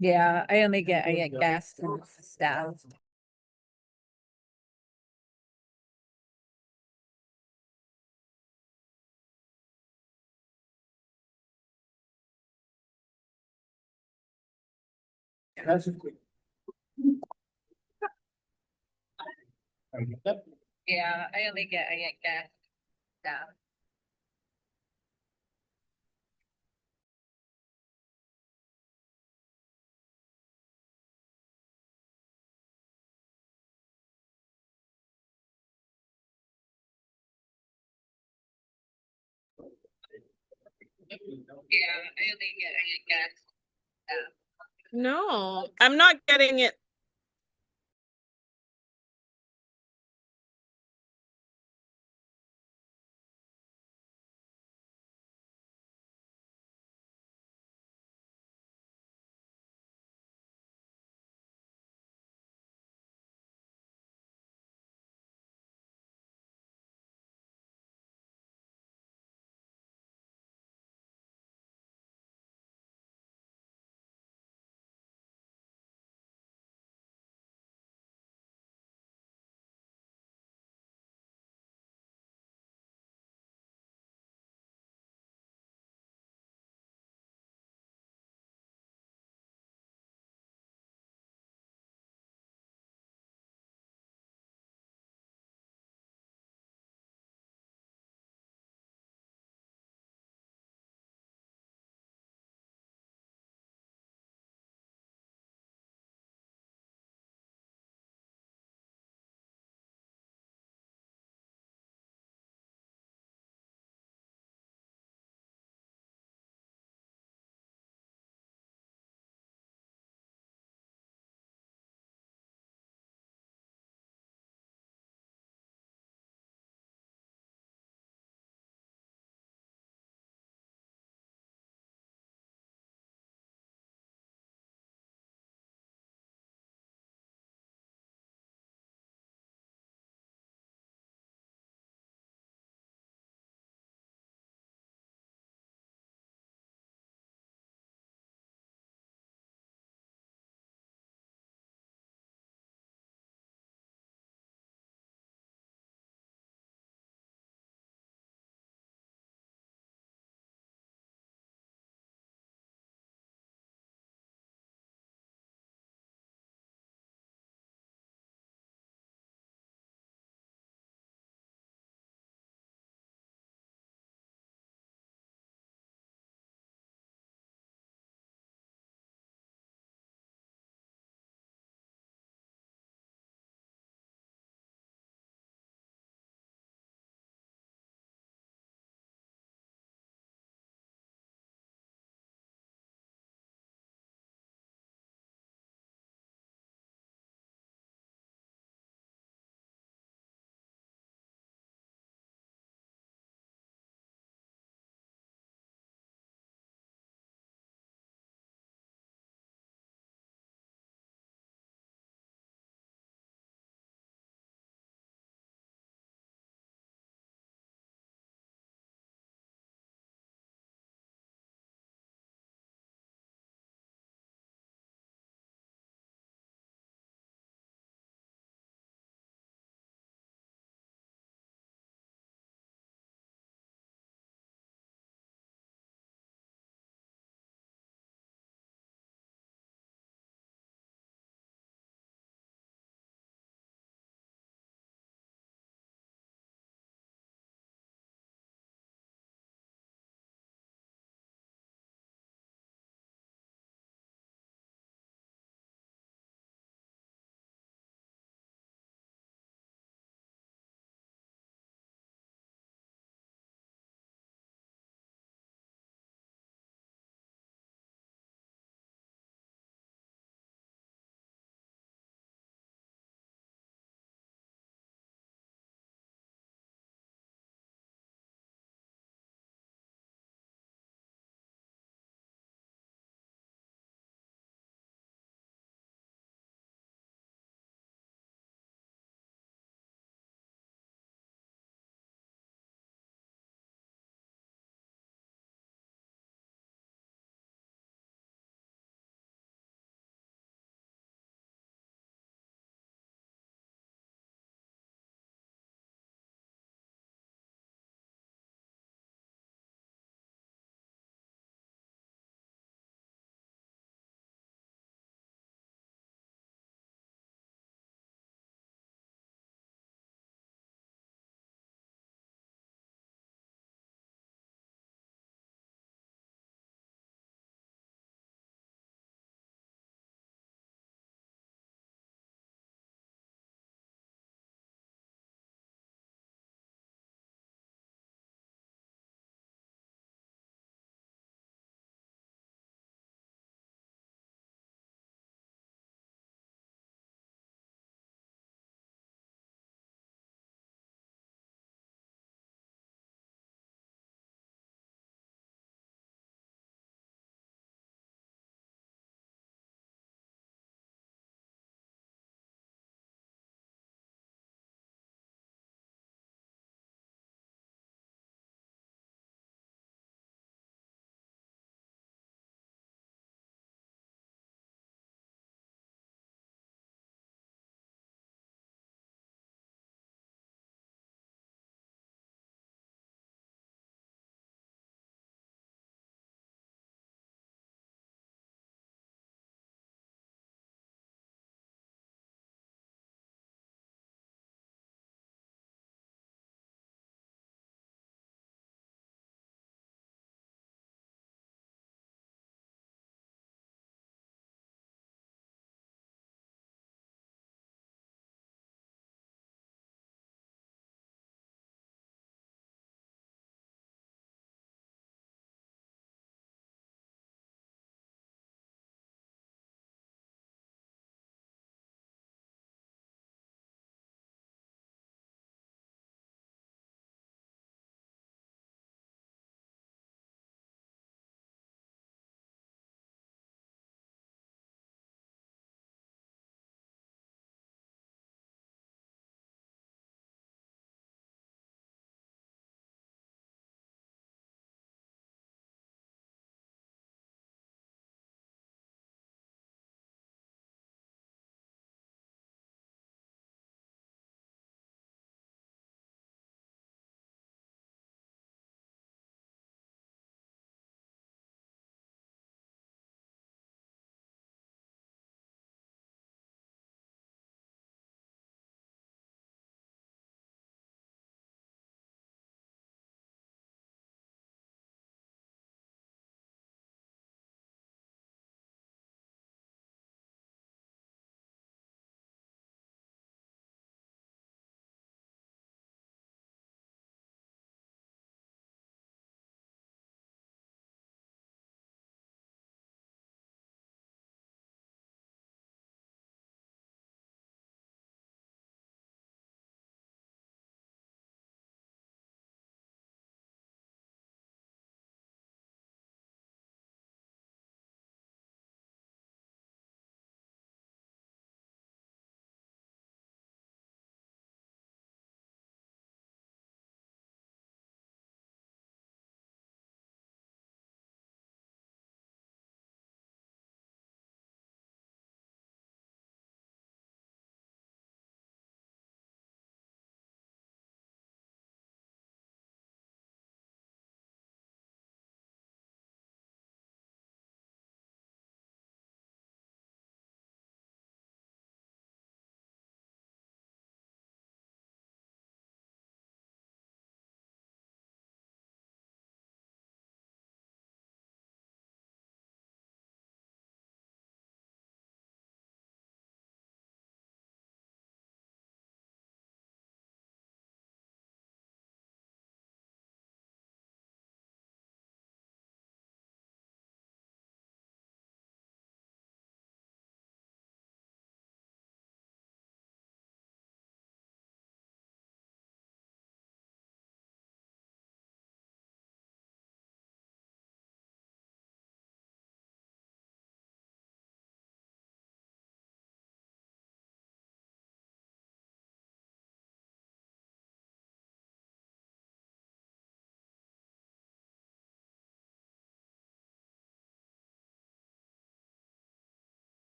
Yeah, I get gas and stuff. Yeah, I get gas stuff. Yeah, I get gas stuff. No, I'm not getting it.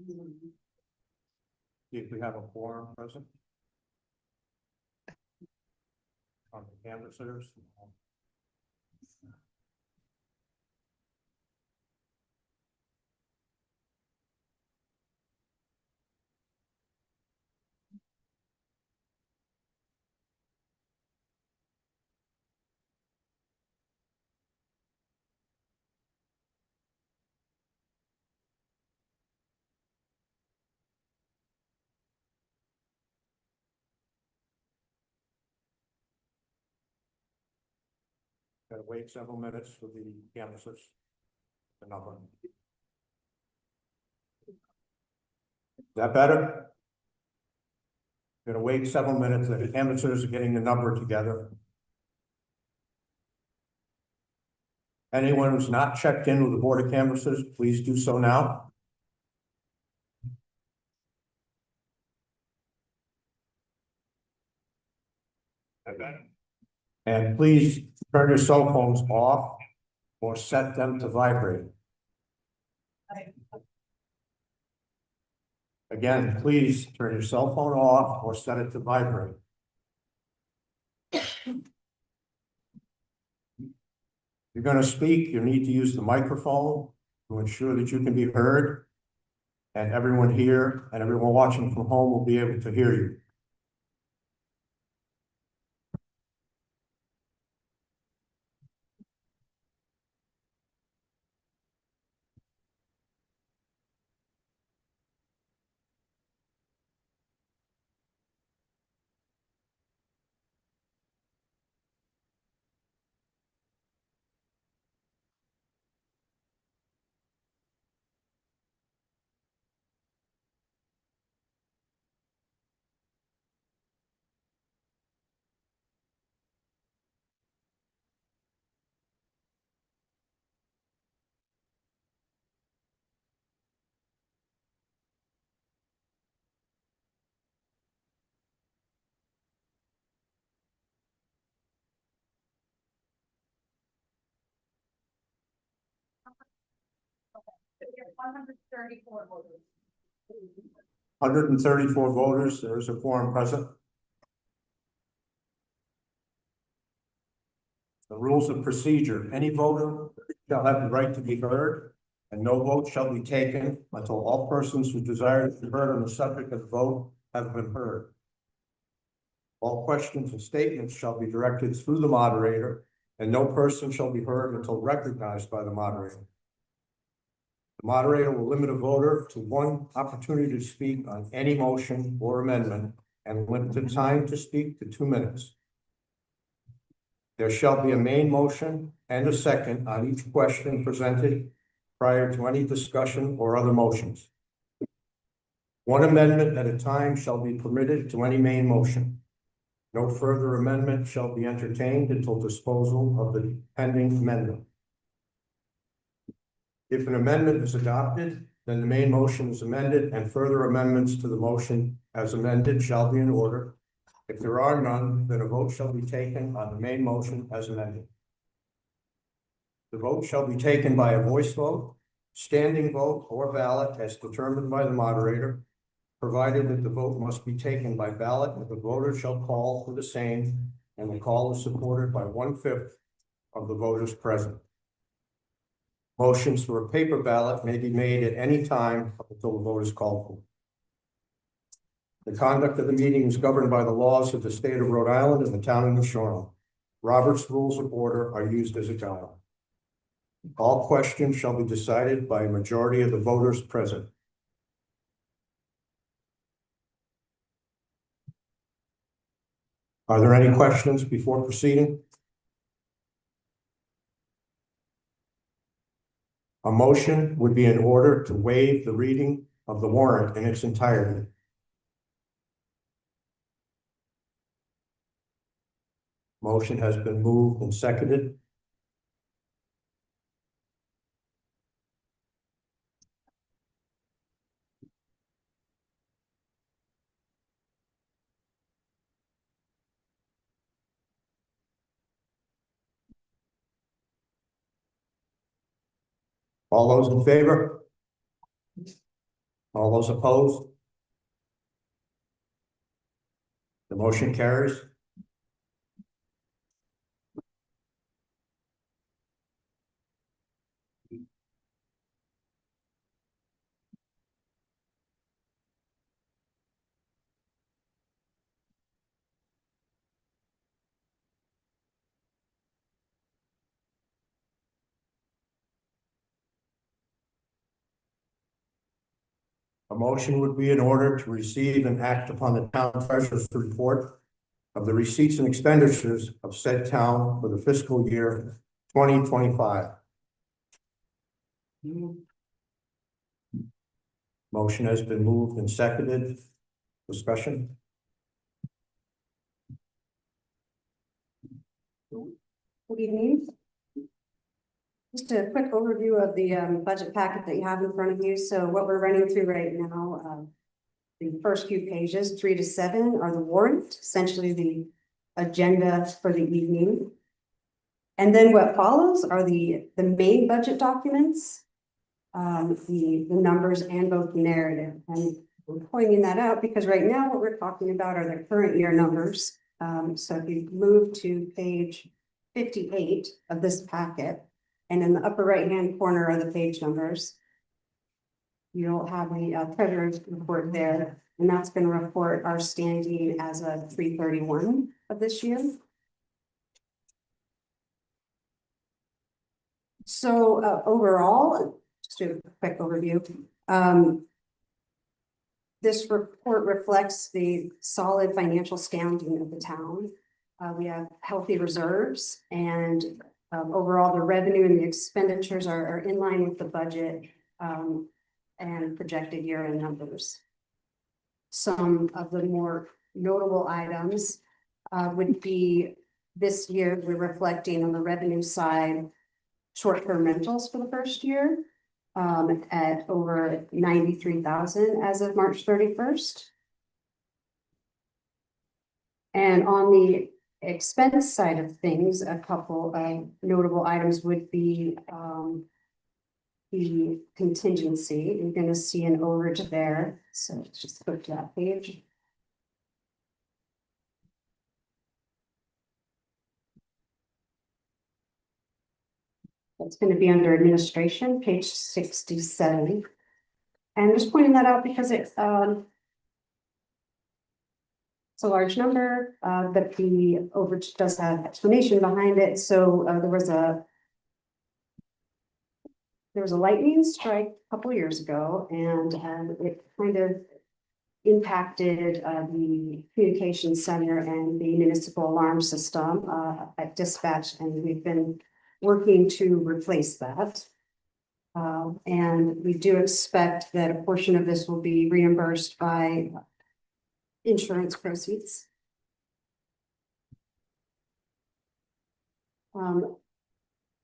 See if we have a quorum present. On the canvassers. Gotta wait several minutes for the canvassers. The number. Is that better? Gonna wait several minutes. The canvassers are getting the number together. Anyone who's not checked in with the Board of Canvassers, please do so now. And please turn your cell phones off or set them to vibrate. Again, please turn your cell phone off or set it to vibrate. If you're going to speak, you need to use the microphone to ensure that you can be heard. And everyone here and everyone watching from home will be able to hear you. There's 134 voters. 134 voters, there is a quorum present. The rules of procedure, any voter shall have the right to be heard, and no vote shall be taken until all persons who desire to be heard on the subject of the vote have been heard. All questions and statements shall be directed through the moderator, and no person shall be heard until recognized by the moderator. The moderator will limit a voter to one opportunity to speak on any motion or amendment and limit the time to speak to 2 minutes. There shall be a main motion and a second on each question presented prior to any discussion or other motions. One amendment at a time shall be permitted to any main motion. No further amendment shall be entertained until disposal of the pending amendment. If an amendment is adopted, then the main motion is amended and further amendments to the motion as amended shall be in order. If there are none, then a vote shall be taken on the main motion as amended. The vote shall be taken by a voice vote, standing vote, or ballot as determined by the moderator, provided that the vote must be taken by ballot, and the voter shall call for the same, and the call is supported by 1/5 of the voters present. Motions for a paper ballot may be made at any time up until the vote is called for. The conduct of the meeting is governed by the laws of the state of Rhode Island and the town of New Shoreham. Robert's Rules of Order are used as a guide. All questions shall be decided by a majority of the voters present. Are there any questions before proceeding? A motion would be in order to waive the reading of the warrant in its entirety. Motion has been moved and seconded. All those in favor? All those opposed? The motion carries. A motion would be in order to receive and act upon the town treasurer's report of the receipts and expenditures of said town for the fiscal year 2025. Motion has been moved and seconded. Discussion? Good evening. Just a quick overview of the budget packet that you have in front of you. So what we're running through right now, the first few pages, 3 to 7, are the warrant, essentially the agenda for the evening. And then what follows are the main budget documents, the numbers and both narrative. And we're pointing that out because right now what we're talking about are the current year numbers. So if you move to page 58 of this packet, and in the upper right-hand corner are the page numbers. You'll have the treasurer's report there, and that's going to report our standing as of 3/31 of this year. So overall, just a quick overview. This report reflects the solid financial standing of the town. We have healthy reserves, and overall, the revenue and the expenditures are in line with the budget and projected year-end numbers. Some of the more notable items would be this year, we're reflecting on the revenue side, short-term rentals for the first year at over 93,000 as of March 31st. And on the expense side of things, a couple of notable items would be the contingency. You're going to see an overage there. So let's just go to that page. That's going to be under administration, page 67. And just pointing that out because it's a large number, but the overage does have explanation behind it. So there was a lightning strike a couple years ago, and it kind of impacted the communication center and the municipal alarm system at dispatch, and we've been working to replace that. And we do expect that a portion of this will be reimbursed by insurance proceeds.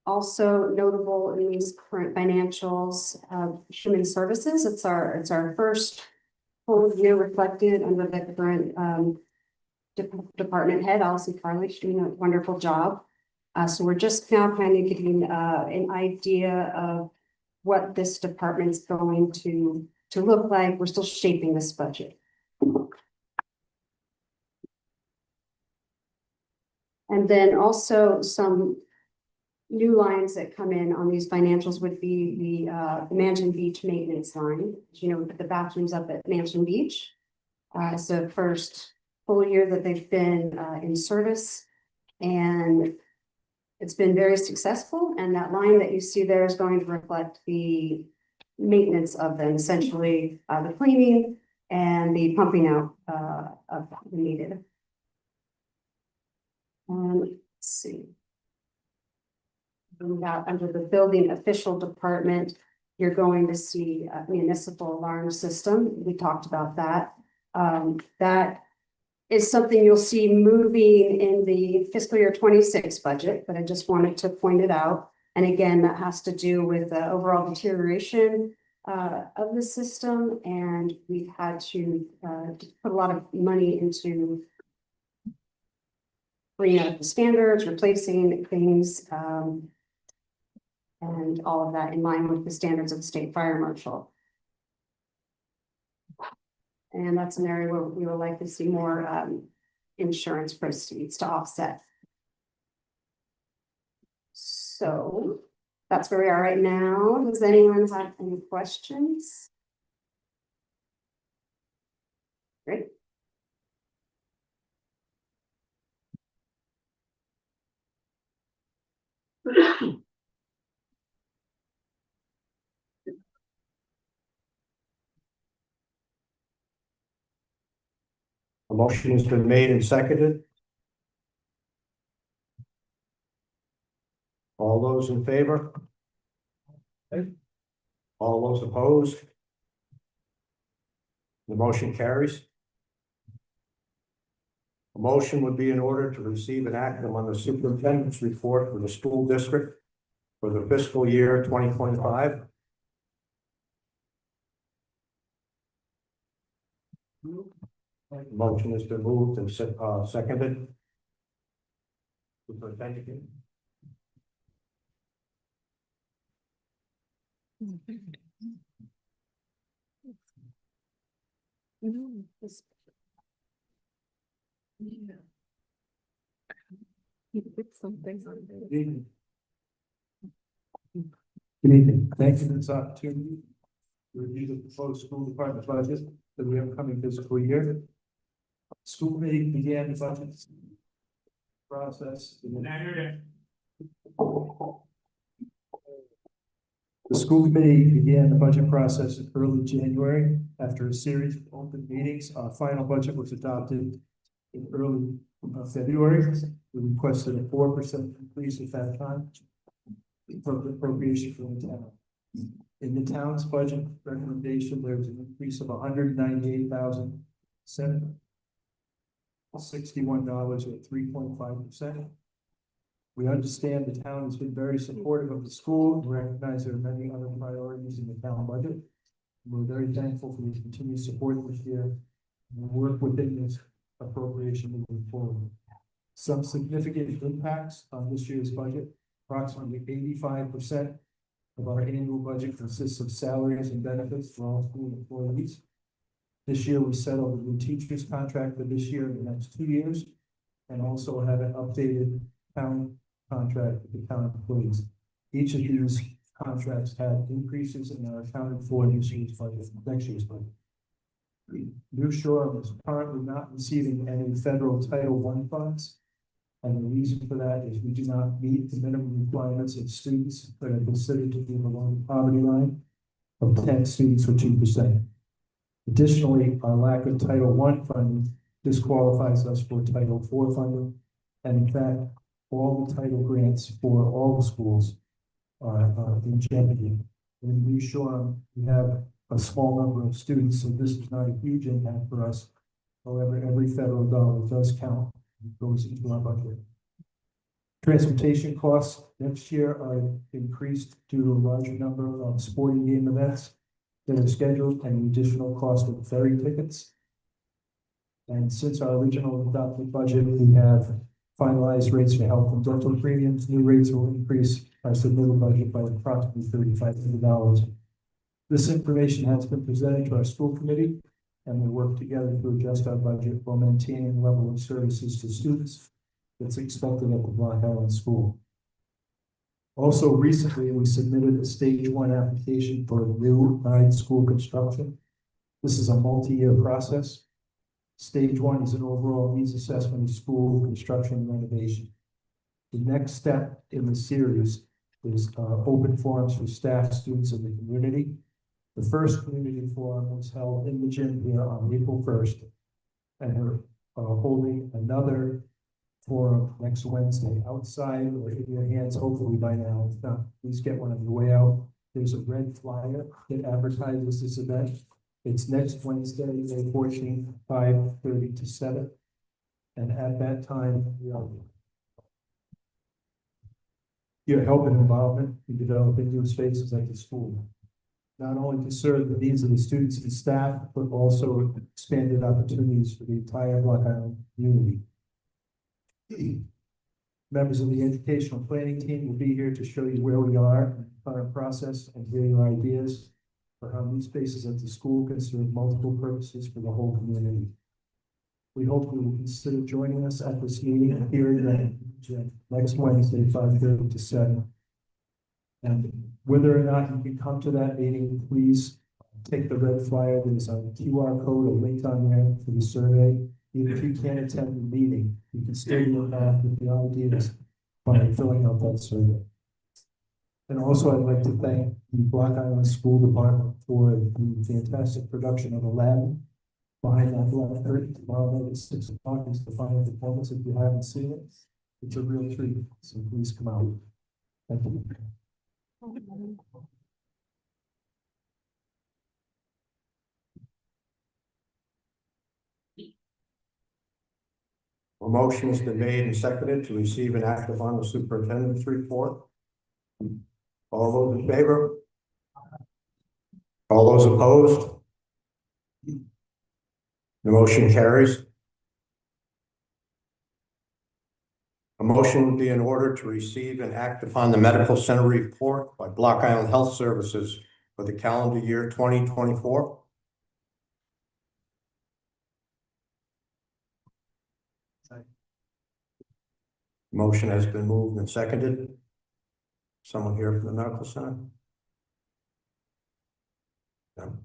Also notable in these current financials, human services. It's our first full year reflected under the current department head, Allison Carly. She's doing a wonderful job. So we're just now kind of getting an idea of what this department's going to look like. We're still shaping this budget. And then also some new lines that come in on these financials would be the Mansion Beach maintenance line. You know, we put the bathrooms up at Mansion Beach. It's the first full year that they've been in service, and it's been very successful. And that line that you see there is going to reflect the maintenance of them, essentially the cleaning and the pumping out of the needed. Let's see. Under the building official department, you're going to see a municipal alarm system. We talked about that. That is something you'll see moving in the fiscal year 26 budget, but I just wanted to point it out. And again, that has to do with the overall deterioration of the system, and we've had to put a lot of money into bringing up the standards, replacing things, and all of that in line with the standards of the state fire marshal. And that's an area where we would like to see more insurance proceeds to offset. So that's where we are right now. Does anyone have any questions? Great. A motion has been made and seconded. All those in favor? Okay. All those opposed? The motion carries. A motion would be in order to receive and act on the superintendent's report for the school district for the fiscal year 2025. Motion has been moved and seconded. Superintendent. No, this- Yeah. You put something on there. Good evening. Thank you for this opportunity to review the proposed school department budget for the upcoming fiscal year. School committee began the budget process. The school committee began the budget process in early January. After a series of open meetings, our final budget was adopted in early February. We requested a 4% increase at that time for the appropriation from the town. In the town's budget recommendation, there was an increase of $198,761 or 3.5%. We understand the town has been very supportive of the school and recognize there are many other priorities in the town budget. We're very thankful for the continued support this year and work within this appropriation moving forward. Some significant impacts on this year's budget. Approximately 85% of our annual budget consists of salaries and benefits for all school employees. This year, we settled the new teachers contract for this year and the next 2 years, and also have an updated town contract with the town employees. Each of these contracts had increases and are accounted for in this year's budget, next year's budget. New Shore is currently not receiving any federal Title I funds. And the reason for that is we do not meet the minimum requirements of students that are considered to be below the poverty line of 10 students or 2%. Additionally, our lack of Title I funding disqualifies us for Title IV funding. And in fact, all the title grants for all the schools are in jeopardy. In New Shore, we have a small number of students, so this is not a huge impact for us. However, every federal dollar does count. It goes into our budget. Transportation costs next year are increased due to a larger number of sporting game events that are scheduled and the additional cost of ferry tickets. And since our original adopted budget, we have finalized rates for health and dental premiums. New rates will increase our submitted budget by approximately $3,500. This information has been presented to our school committee, and we work together to adjust our budget while maintaining the level of services to students that's expected at the Block Island School. Also, recently, we submitted a stage 1 application for new school construction. This is a multi-year process. Stage 1 is an overall needs assessment of school construction and renovation. The next step in the series is open forums for staff, students, and the community. The first community forum was held in the gym here on April 1st, and we're holding another forum next Wednesday outside or in your hands, hopefully by now. If not, please get one on your way out. There's a red flyer that advertises this event. It's next Wednesday, May 14th, 5:30 to 7. And at that time, your help and involvement in developing new spaces at the school. Not only to serve the needs of the students and staff, but also expanded opportunities for the entire Block Island community. Members of the educational planning team will be here to show you where we are in the current process and hear your ideas. for how new spaces at the school can serve multiple purposes for the whole community. We hope you will consider joining us at this meeting here again next Wednesday, 5:30 to 7. And whether or not you can come to that meeting, please take the red flyer. There's a QR code, a link on there for the survey. Even if you can't attend the meeting, you can still be involved with the ideas by filling out that survey. And also, I'd like to thank the Block Island School Department for the fantastic production of the lab behind that black curtain. Tomorrow night at 6 o'clock is the final performance. If you haven't seen it, it's a real treat. So please come out. Thank you. A motion has been made and seconded to receive and act upon the superintendent's report. All those in favor? All those opposed? The motion carries. A motion would be in order to receive and act upon the medical center report by Block Island Health Services for the calendar year 2024. Motion has been moved and seconded. Someone here from the medical center? No.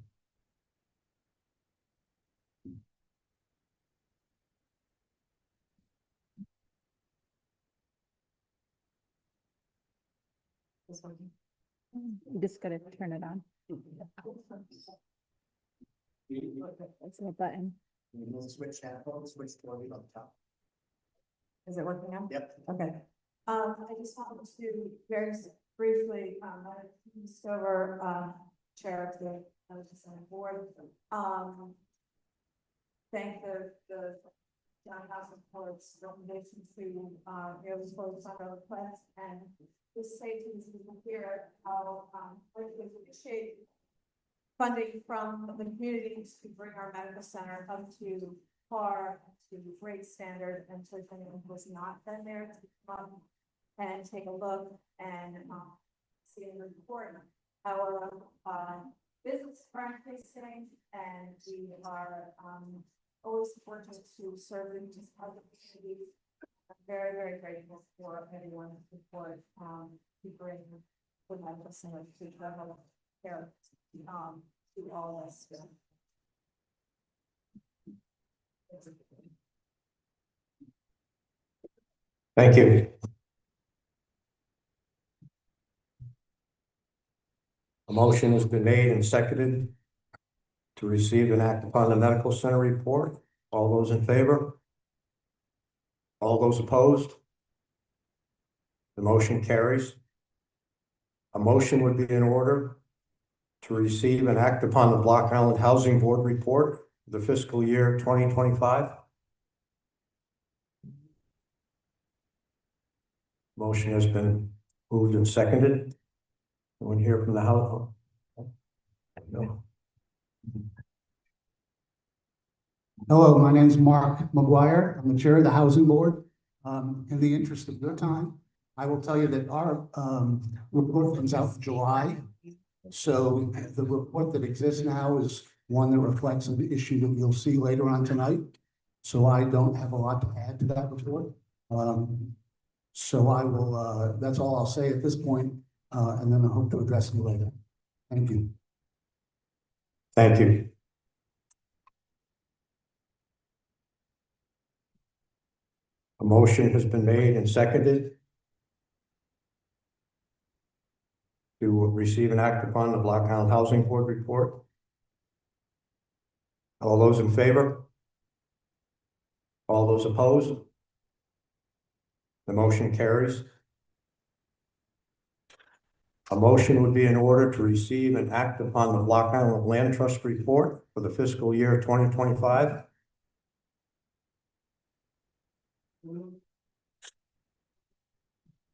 This one. You just gotta turn it on. It's a button. Switch to on top. Is it working now? Yep. Okay. I just wanted to very briefly, just over, chair of the Senate board, thank the John House for its recommendation to, really focus on our request and this safety is here, how, we appreciate funding from the community to bring our medical center up to par, to great standard, and so if anyone who has not been there to come and take a look and see the report. Our business are increasing, and we are always working to serve the other communities. I'm very, very grateful for everyone's support to bring the medical center to the care to all of us. Thank you. A motion has been made and seconded to receive and act upon the medical center report. All those in favor? All those opposed? The motion carries. A motion would be in order to receive and act upon the Block Island Housing Board report for the fiscal year 2025. Motion has been moved and seconded. Anyone here from the house? No. Hello, my name is Mark McGuire. I'm the chair of the Housing Board. In the interest of your time, I will tell you that our report comes out in July. So the report that exists now is one that reflects an issue that you'll see later on tonight. So I don't have a lot to add to that report. So I will, that's all I'll say at this point, and then I hope to address you later. Thank you. Thank you. A motion has been made and seconded to receive and act upon the Block Island Housing Board report. All those in favor? All those opposed? The motion carries. A motion would be in order to receive and act upon the Block Island Land Trust report for the fiscal year 2025.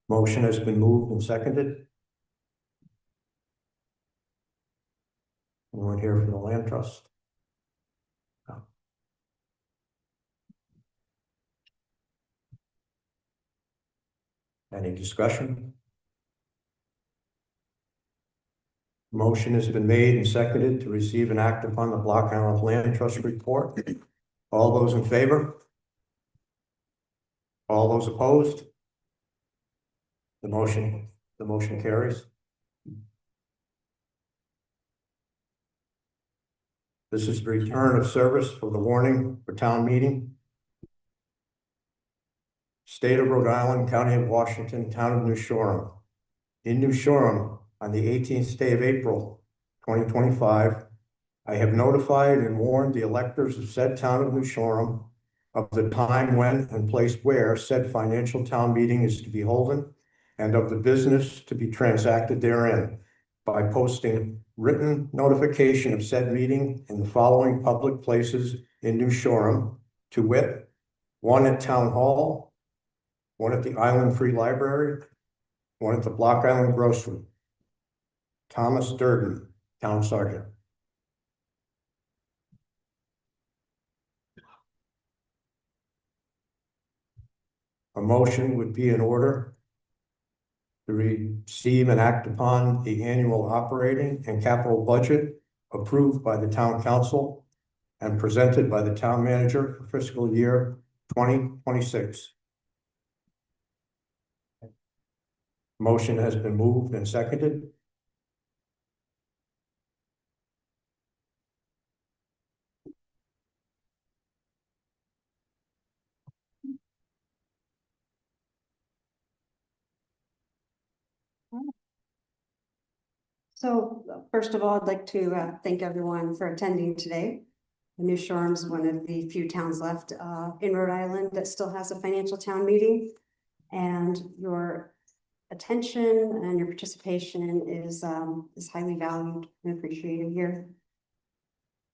Motion has been moved and seconded. Anyone here from the Land Trust? No. Any discussion? Motion has been made and seconded to receive and act upon the Block Island Land Trust report. All those in favor? All those opposed? The motion carries. This is the return of service for the warning for town meeting. State of Rhode Island, County of Washington, Town of New Shoreham. In New Shoreham, on the 18th day of April, 2025, I have notified and warned the electors of said Town of New Shoreham of the time when and place where said financial town meeting is to be holden and of the business to be transacted therein by posting written notification of said meeting in the following public places in New Shoreham, to wit, 1 at Town Hall, 1 at the Island Free Library, 1 at the Block Island Grocery. Thomas Durden, Town Sergeant. A motion would be in order to receive and act upon the annual operating and capital budget approved by the town council and presented by the town manager for fiscal year 2026. Motion has been moved and seconded. So first of all, I'd like to thank everyone for attending today. New Shoreham is one of the few towns left in Rhode Island that still has a financial town meeting. And your attention and your participation is highly valued and appreciated here.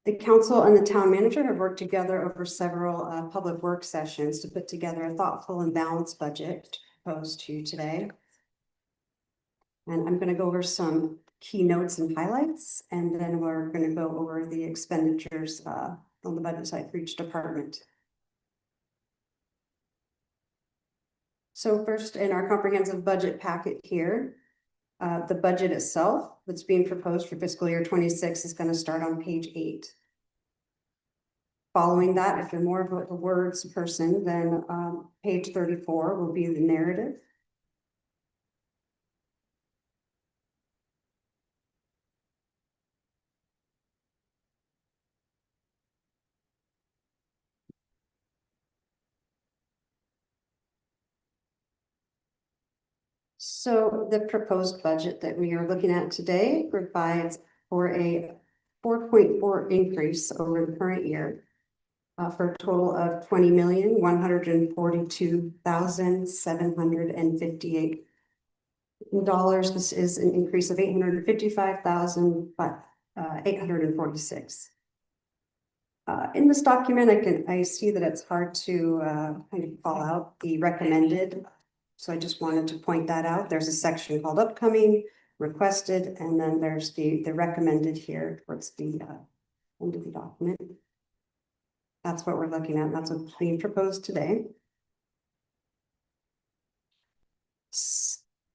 The council and the town manager have worked together over several public work sessions to put together a thoughtful and balanced budget to propose to you today. And I'm going to go over some key notes and highlights, and then we're going to go over the expenditures on the budget side for each department. So first, in our comprehensive budget packet here, the budget itself that's being proposed for fiscal year 26 is going to start on page 8. Following that, if you're more of a words person, then page 34 will be the narrative. So the proposed budget that we are looking at today provides for a 4.4 increase over the current year for a total of $20,142,758. This is an increase of $855,846. In this document, I see that it's hard to kind of call out the recommended. So I just wanted to point that out. There's a section called upcoming, requested, and then there's the recommended here towards the end of the document. That's what we're looking at. That's what's being proposed today.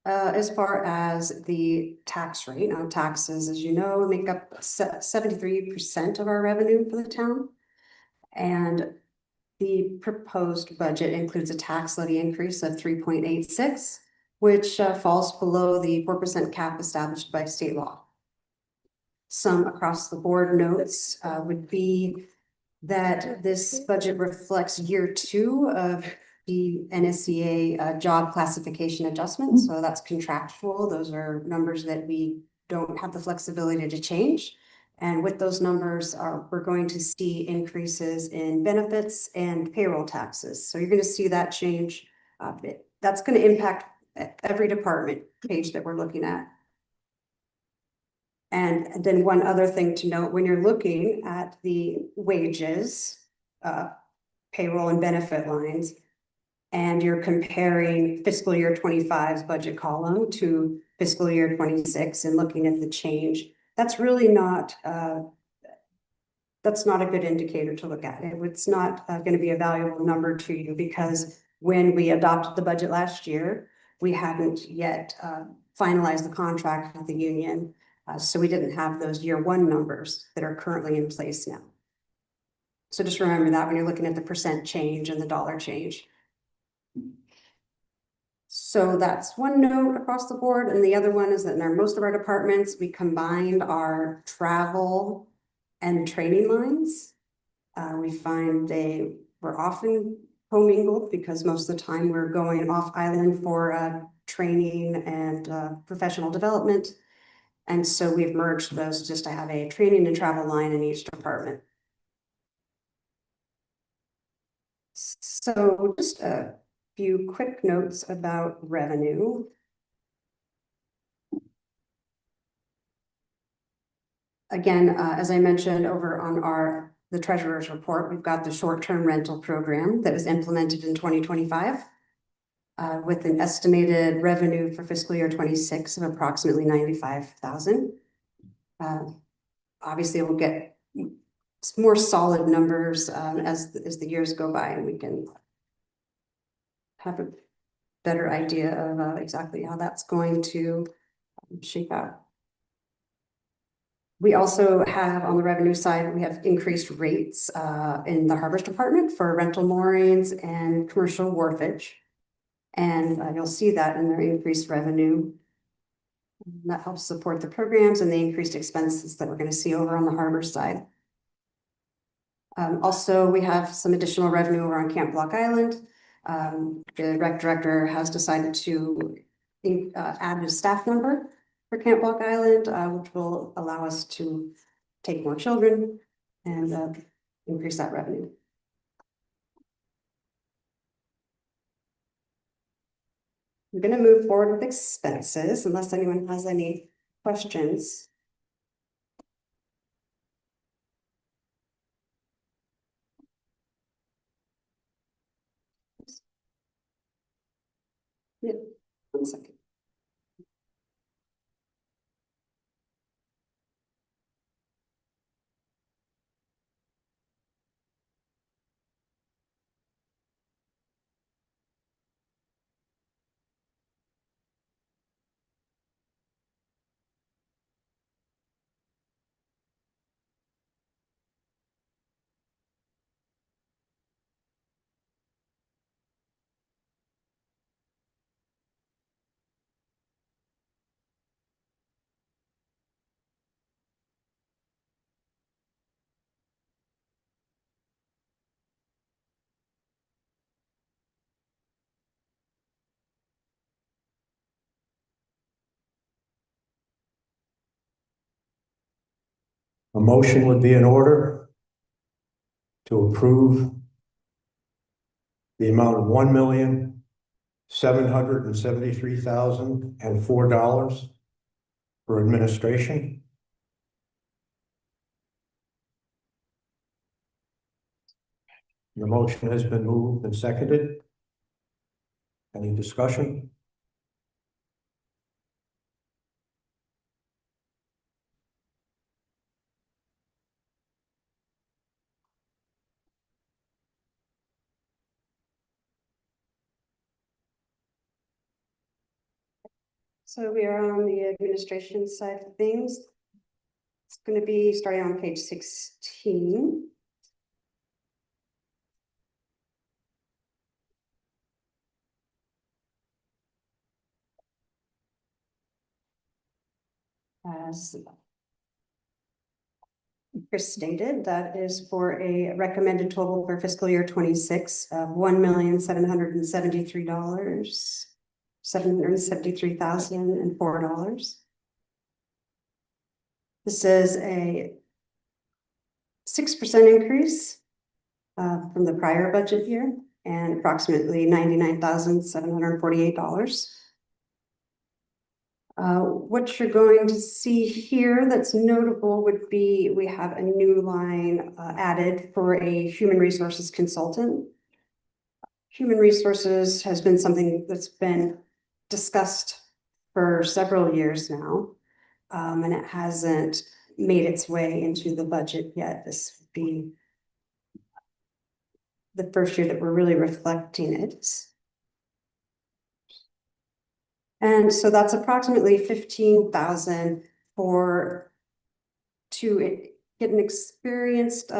As far as the tax rate, now taxes, as you know, make up 73% of our revenue for the town. And the proposed budget includes a tax levy increase of 3.86, which falls below the 4% cap established by state law. Some across the board notes would be that this budget reflects year 2 of the NSCA job classification adjustment. So that's contractual. Those are numbers that we don't have the flexibility to change. And with those numbers, we're going to see increases in benefits and payroll taxes. So you're going to see that change. That's going to impact every department page that we're looking at. And then one other thing to note, when you're looking at the wages, payroll and benefit lines, and you're comparing fiscal year 25's budget column to fiscal year 26 and looking at the change, that's really not, that's not a good indicator to look at. It's not going to be a valuable number to you because when we adopted the budget last year, we hadn't yet finalized the contract with the union. So we didn't have those year one numbers that are currently in place now. So just remember that when you're looking at the percent change and the dollar change. So that's one note across the board, and the other one is that in most of our departments, we combined our travel and training lines. We find they were often commingled because most of the time we're going off island for training and professional development. And so we've merged those just to have a training and travel line in each department. So just a few quick notes about revenue. Again, as I mentioned over on the treasurer's report, we've got the short-term rental program that was implemented in 2025 with an estimated revenue for fiscal year 26 of approximately 95,000. Obviously, we'll get more solid numbers as the years go by, and we can have a better idea of exactly how that's going to shape out. We also have on the revenue side, we have increased rates in the harbors department for rental moorings and commercial wharfage. And you'll see that in their increased revenue. That helps support the programs and the increased expenses that we're going to see over on the harbor side. Also, we have some additional revenue over on Camp Block Island. The rec director has decided to add a staff member for Camp Block Island, which will allow us to take more children and increase that revenue. I'm going to move forward with expenses unless anyone has any questions. Yeah, 1 second. A motion would be in order to approve the amount of $1,773,004 for administration. The motion has been moved and seconded. Any discussion? So we are on the administration side of things. It's going to be starting on page 16. As Chris stated, that is for a recommended total for fiscal year 26 of $1,773,004. This is a 6% increase from the prior budget year and approximately $99,748. What you're going to see here that's notable would be we have a new line added for a human resources consultant. Human resources has been something that's been discussed for several years now, and it hasn't made its way into the budget yet. This would be the first year that we're really reflecting it. And so that's approximately $15,000 to get an experienced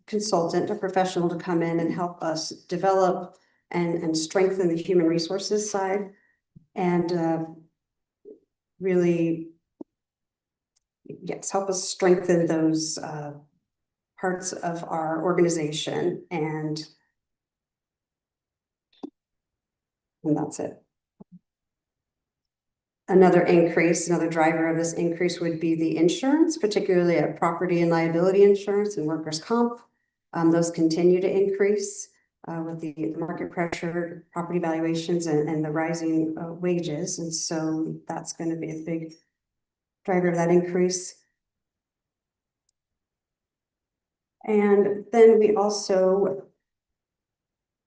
consultant, a professional to come in and help us develop and strengthen the human resources side. And really, yes, help us strengthen those parts of our organization, and that's it. Another increase, another driver of this increase would be the insurance, particularly at property and liability insurance and workers' comp. Those continue to increase with the market pressure, property valuations, and the rising wages. And so that's going to be a big driver of that increase. And then we also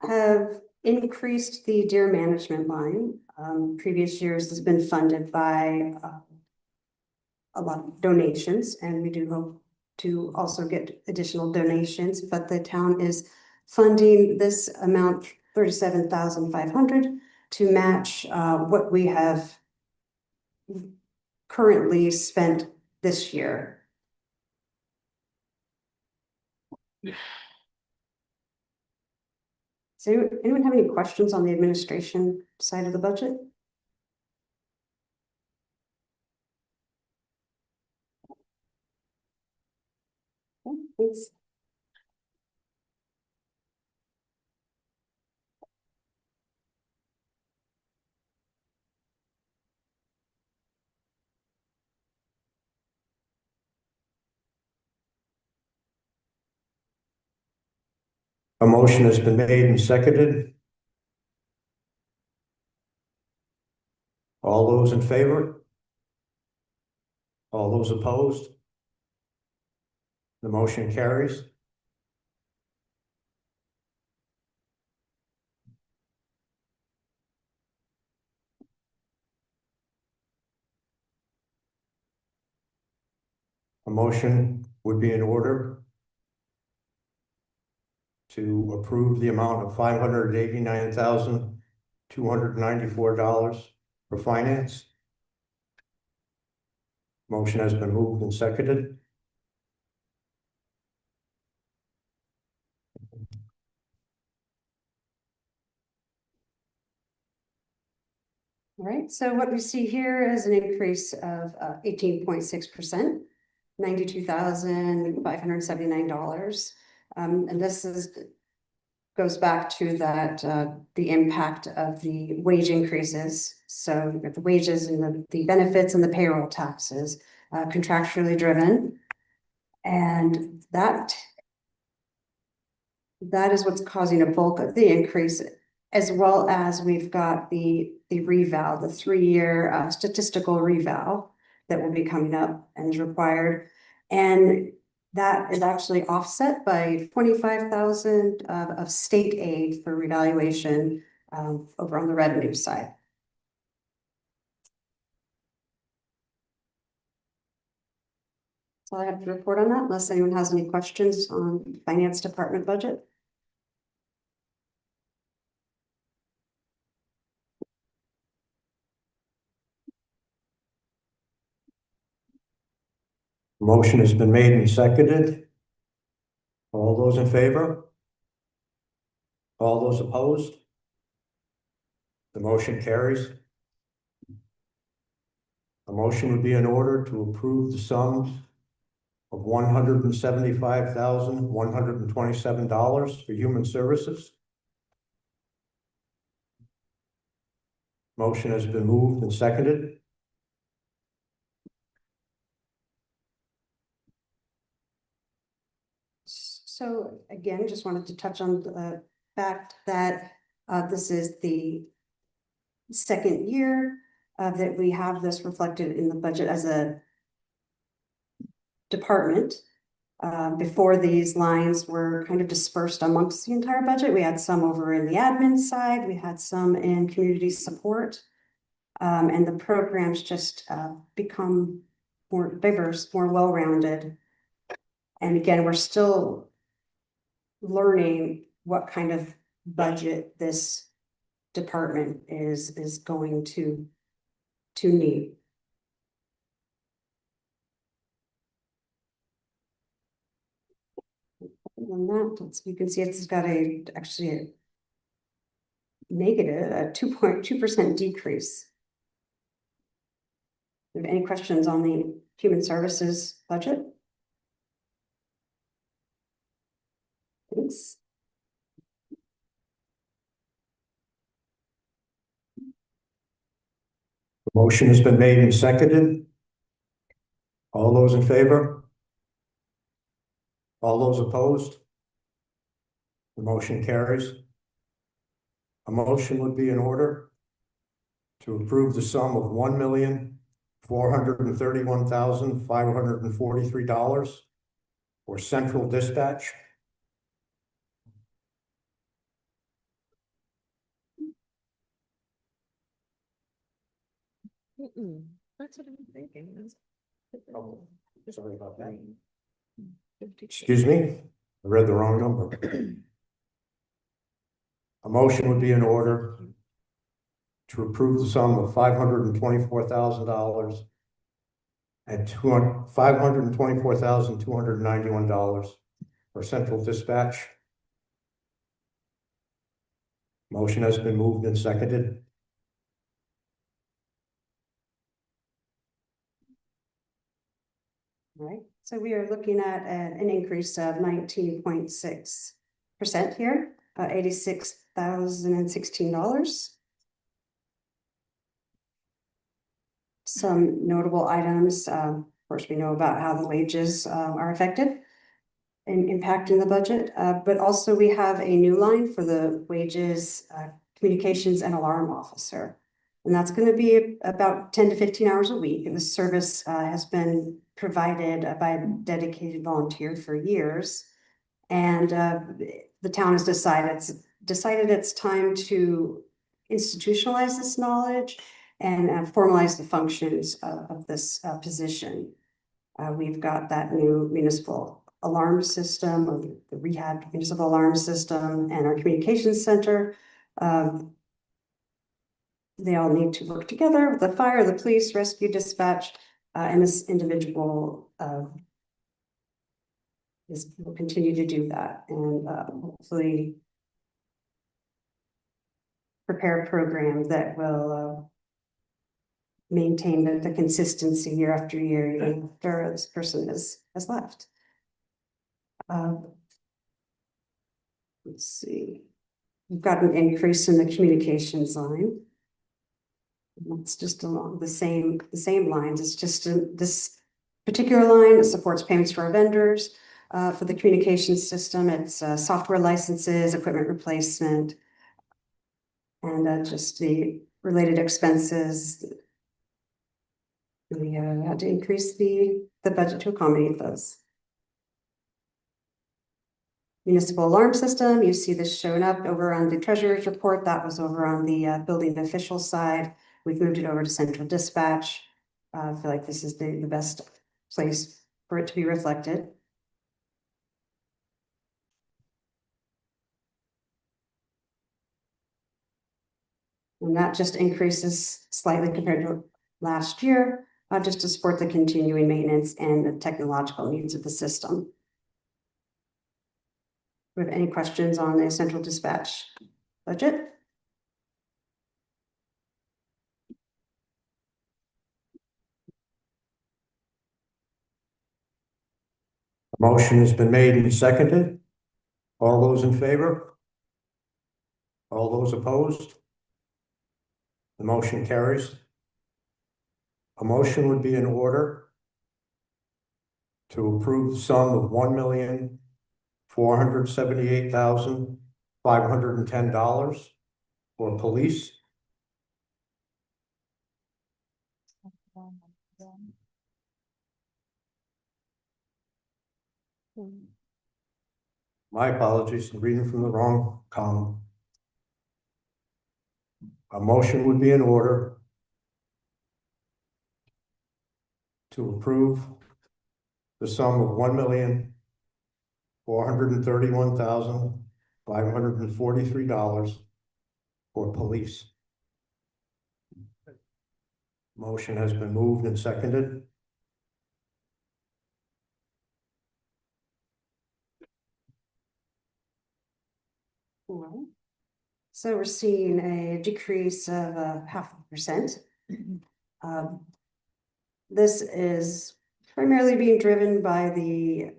have increased the deer management line. Previous years has been funded by a lot of donations, and we do hope to also get additional donations, but the town is funding this amount, $37,500, to match what we have currently spent this year. So anyone have any questions on the administration side of the budget? Okay, thanks. A motion has been made and seconded. All those in favor? All those opposed? The motion carries. A motion would be in order to approve the amount of $589,294 for finance. Motion has been moved and seconded. All right, so what we see here is an increase of 18.6%, $92,579. And this goes back to that the impact of the wage increases. So you've got the wages and the benefits and the payroll taxes, contractually driven. And that is what's causing a bulk of the increase, as well as we've got the reval, the 3-year statistical reval that will be coming up and is required. And that is actually offset by $25,000 of state aid for revaluation over on the revenue side. That's all I have to report on that, unless anyone has any questions on finance department budget. Motion has been made and seconded. All those in favor? All those opposed? The motion carries. A motion would be in order to approve the sums of $175,127 for human services. Motion has been moved and seconded. So again, just wanted to touch on the fact that this is the second year that we have this reflected in the budget as a department. Before, these lines were kind of dispersed amongst the entire budget. We had some over in the admin side, we had some in community support. And the programs just become more diverse, more well-rounded. And again, we're still learning what kind of budget this department is going to need. On that, you can see it's got actually a negative, a 2.2% decrease. Do you have any questions on the human services budget? Thanks. The motion has been made and seconded. All those in favor? All those opposed? The motion carries. A motion would be in order to approve the sum of $1,431,543 for central dispatch. That's what I'm thinking. Oh, sorry about that. Excuse me, I read the wrong number. A motion would be in order to approve the sum of $524,000 and $524,291 for central dispatch. Motion has been moved and seconded. All right, so we are looking at an increase of 19.6% here, $86,016. Some notable items, of course, we know about how the wages are affected and impacting the budget, but also we have a new line for the wages, communications and alarm officer. And that's going to be about 10 to 15 hours a week. And the service has been provided by a dedicated volunteer for years. And the town has decided it's time to institutionalize this knowledge and formalize the functions of this position. We've got that new municipal alarm system, or the rehab municipal alarm system, and our communications center. They all need to work together with the fire, the police, rescue, dispatch, and this individual will continue to do that, and hopefully prepare a program that will maintain the consistency year after year, even after this person has left. Let's see, we've got an increase in the communications line. It's just along the same lines. It's just this particular line that supports payments for our vendors. For the communications system, it's software licenses, equipment replacement, and just the related expenses. We had to increase the budget to accommodate those. Municipal alarm system, you see this showing up over on the treasurer's report. That was over on the building official side. We've moved it over to central dispatch. I feel like this is the best place for it to be reflected. And that just increases slightly compared to last year, just to support the continuing maintenance and the technological needs of the system. Do we have any questions on the central dispatch budget? Motion has been made and seconded. All those in favor? All those opposed? The motion carries. A motion would be in order to approve the sum of $1,478,510 for police. My apologies, I'm reading from the wrong column. A motion would be in order to approve the sum of $1,431,543 for police. Motion has been moved and seconded. Alright. So we're seeing a decrease of 0.5%. This is primarily being driven by you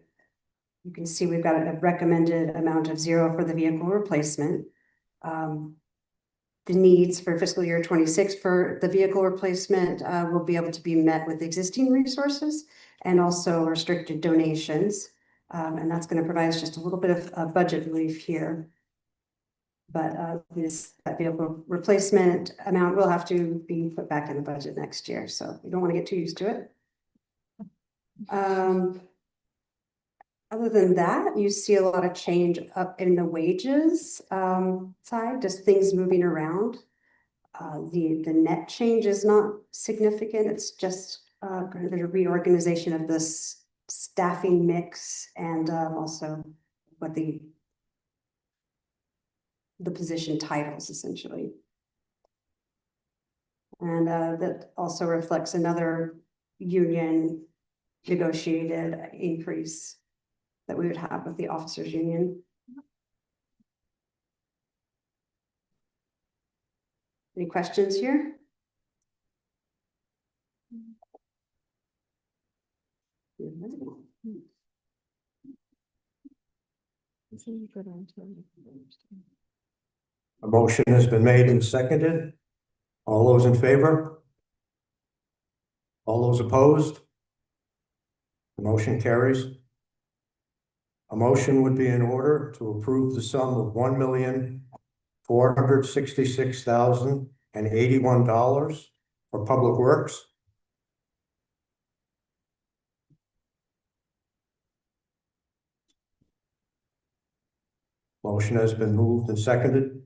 can see we've got a recommended amount of 0 for the vehicle replacement. The needs for fiscal year 26 for the vehicle replacement will be able to be met with existing resources and also restricted donations. And that's going to provide us just a little bit of budget relief here. But that vehicle replacement amount will have to be put back in the budget next year, so we don't want to get too used to it. Other than that, you see a lot of change up in the wages side, just things moving around. The net change is not significant. It's just kind of a reorganization of this staffing mix and also what the position titles essentially. And that also reflects another union negotiated increase that we would have with the officers union. Any questions here? A motion has been made and seconded. All those in favor? All those opposed? The motion carries. A motion would be in order to approve the sum of $1,466,081 for Public Works. Motion has been moved and seconded.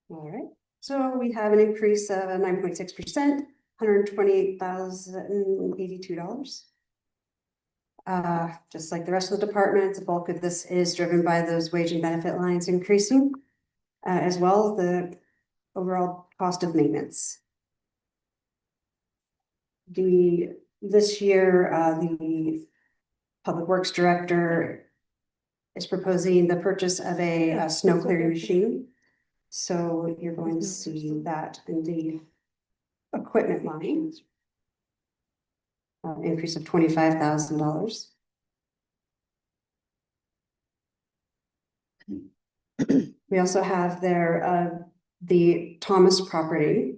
All right, so we have an increase of 9.6%, $128,082. Just like the rest of the departments, the bulk of this is driven by those wage and benefit lines increasing, as well as the overall cost of maintenance. This year, the Public Works Director is proposing the purchase of a snow clearing machine. So you're going to see that in the equipment line. Increase of $25,000. We also have there the Thomas property,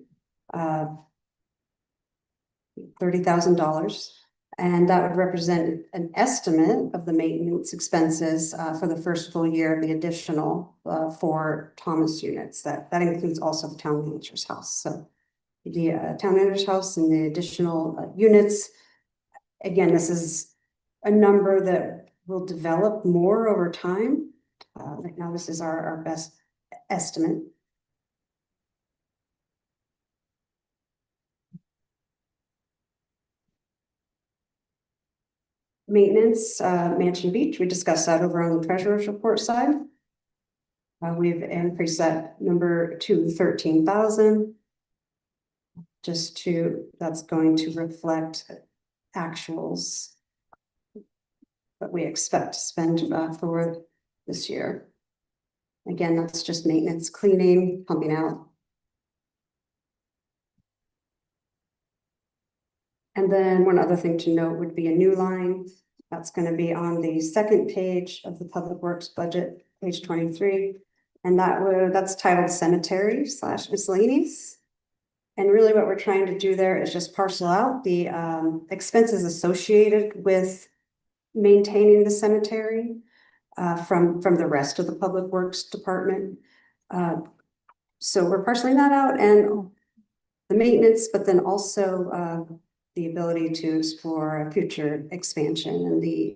$30,000. And that would represent an estimate of the maintenance expenses for the first full year of the additional 4 Thomas units. That includes also the town manager's house. So the town manager's house and the additional units. Again, this is a number that will develop more over time. Right now, this is our best estimate. Maintenance, Mansion Beach, we discussed that over on the treasurer's report side. We've increased that number to 13,000. That's going to reflect actuals that we expect to spend for this year. Again, that's just maintenance, cleaning, pumping out. And then one other thing to note would be a new line that's going to be on the second page of the Public Works budget, page 23. And that's titled cemetery / miscellaneous. And really what we're trying to do there is just parcel out the expenses associated with maintaining the cemetery from the rest of the Public Works Department. So we're parceling that out and the maintenance, but then also the ability to explore a future expansion and the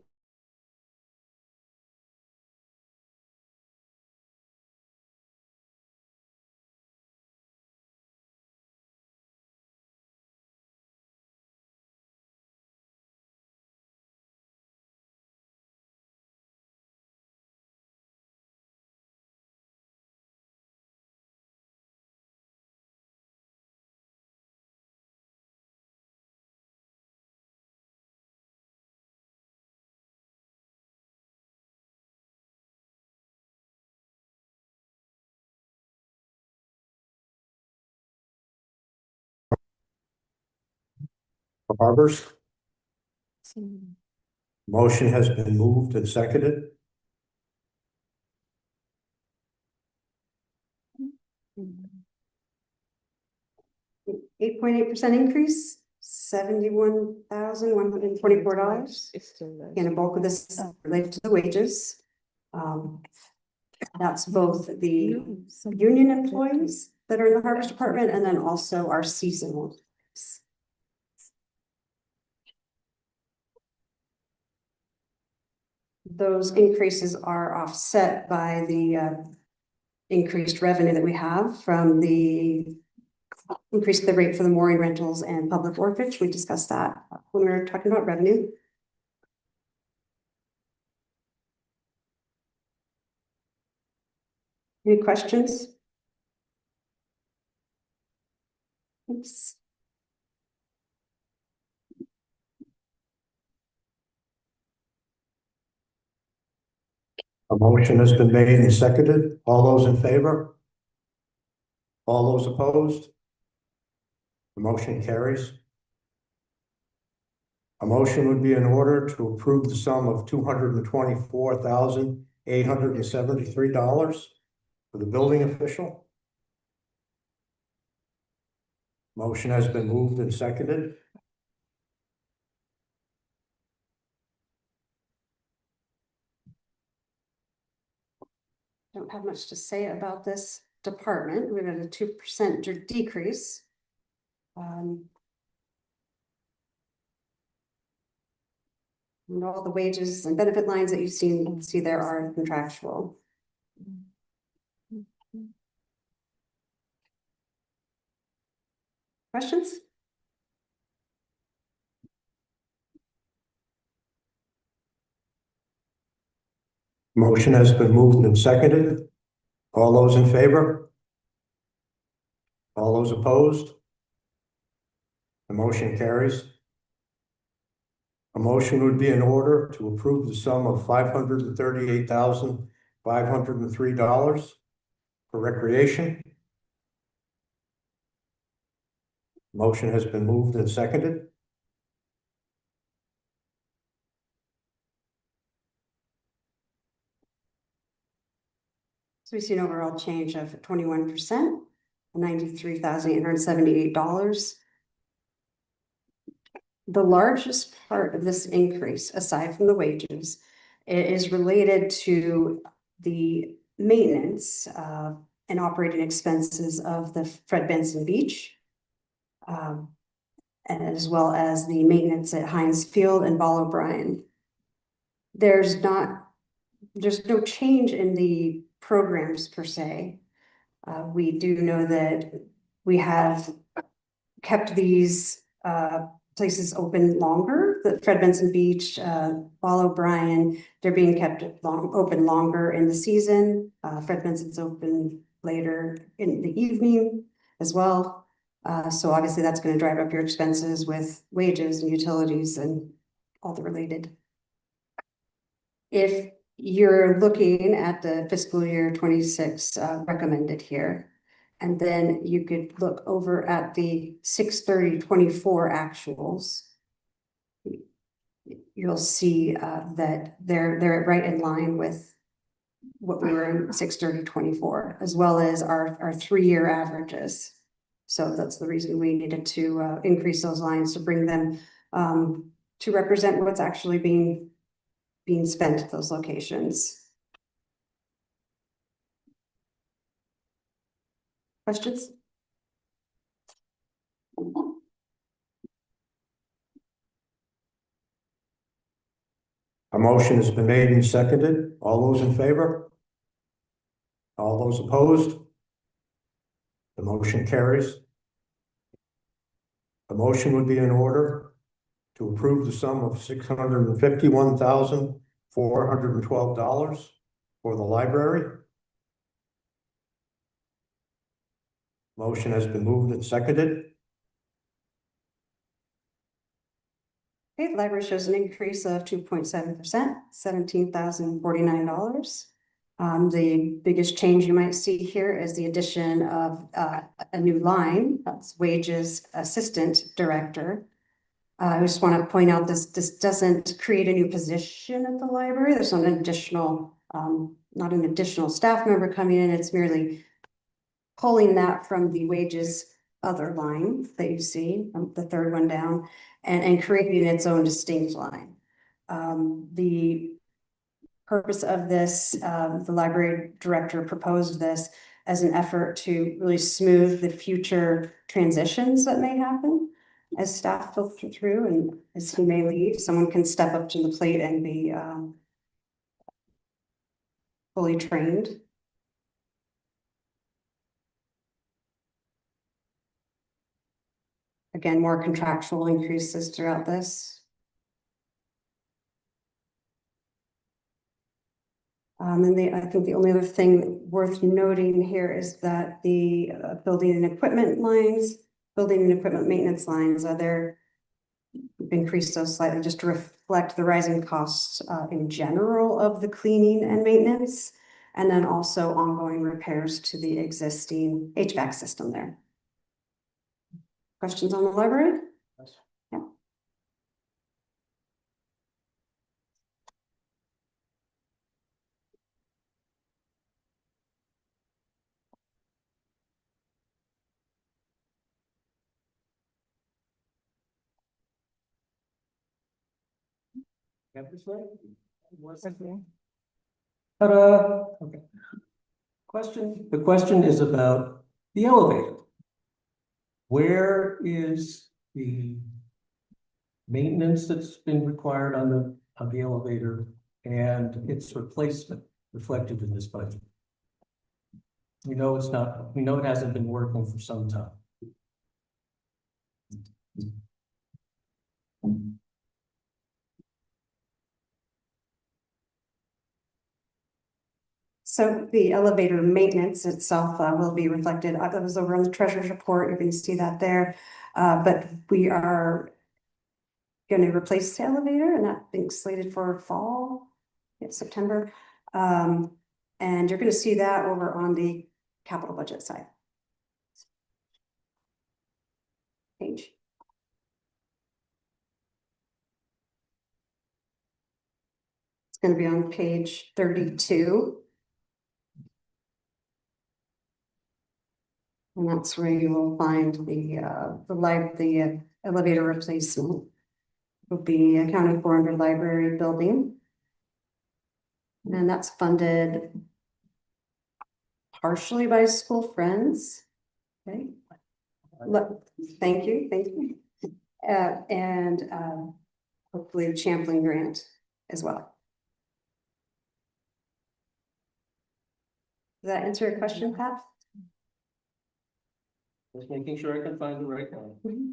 Harbers. Motion has been moved and seconded. 8.8% increase, $71,124. It's still less. Again, a bulk of this is related to the wages. That's both the union employees that are in the Harvest Department and then also our seasonal. employees. Those increases are offset by the increased revenue that we have from the increase the rate for the mooring rentals and public wharfage. We discussed that when we were talking about revenue. Any questions? Oops. A motion has been made and seconded. All those in favor? All those opposed? The motion carries. A motion would be in order to approve the sum of $224,873 for the building official. Motion has been moved and seconded. Don't have much to say about this department. We've had a 2% decrease. And all the wages and benefit lines that you see there are contractual. Questions? Motion has been moved and seconded. All those in favor? All those opposed? The motion carries. A motion would be in order to approve the sum of $538,503 for recreation. Motion has been moved and seconded. So we see an overall change of 21%, $93,878. The largest part of this increase, aside from the wages, is related to the maintenance and operating expenses of the Fred Benson Beach. And as well as the maintenance at Heinz Field and Ball O'Brien. There's no change in the programs per se. We do know that we have kept these places open longer. The Fred Benson Beach, Ball O'Brien, they're being kept open longer in the season. Fred Benson's open later in the evening as well. So obviously that's going to drive up your expenses with wages and utilities and all the related. If you're looking at the fiscal year 26 recommended here, and then you could look over at the 6/30/24 actuals. You'll see that they're right in line with what we were in 6/30/24, as well as our 3-year averages. So that's the reason we needed to increase those lines to bring them to represent what's actually being spent at those locations. Questions? A motion has been made and seconded. All those in favor? All those opposed? The motion carries. A motion would be in order to approve the sum of $651,412 for the library. Motion has been moved and seconded. Okay, the library shows an increase of 2.7%, $17,049. The biggest change you might see here is the addition of a new line, that's wages assistant director. I just want to point out this doesn't create a new position at the library. There's not an additional, not an additional staff member coming in. It's merely pulling that from the wages other line that you see, the third one down, and creating its own distinct line. The purpose of this, the library director proposed this as an effort to really smooth the future transitions that may happen as staff filter through, and as he may leave, someone can step up to the plate and be fully trained. Again, more contractual increases throughout this. And I think the only other thing worth noting here is that the building and equipment lines, building and equipment maintenance lines are there. We've increased those slightly just to reflect the rising costs in general of the cleaning and maintenance, and then also ongoing repairs to the existing HVAC system there. Questions on the library? Yeah. Have this right? Ta-da! Okay. The question is about the elevator. Where is the maintenance that's been required on the elevator and its replacement reflected in this budget? We know it's not, we know it hasn't been working for some time. So the elevator maintenance itself will be reflected. That was over on the treasurer's report. You're going to see that there. But we are going to replace the elevator, and that thing's slated for fall, September. And you're going to see that over on the capital budget side. Page. It's going to be on page 32. And that's where you will find the elevator replacement will be accounted for under library building. And that's funded partially by school friends. Okay. Thank you. And hopefully the Champlain grant as well. Does that answer your question, Pat? Just making sure I can find the right one. Mm-hmm.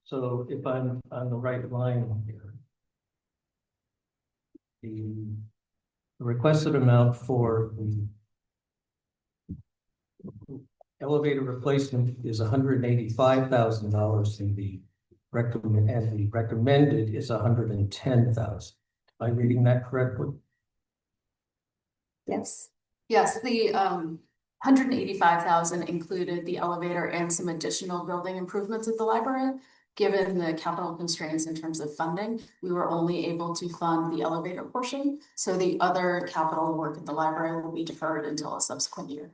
So if I'm on the right line here. The requested amount for the elevator replacement is $185,000 and the recommended is $110,000. Am I reading that correctly? Yes. Yes, the 185,000 included the elevator and some additional building improvements at the library. Given the capital constraints in terms of funding, we were only able to fund the elevator portion. So the other capital work at the library will be deferred until a subsequent year.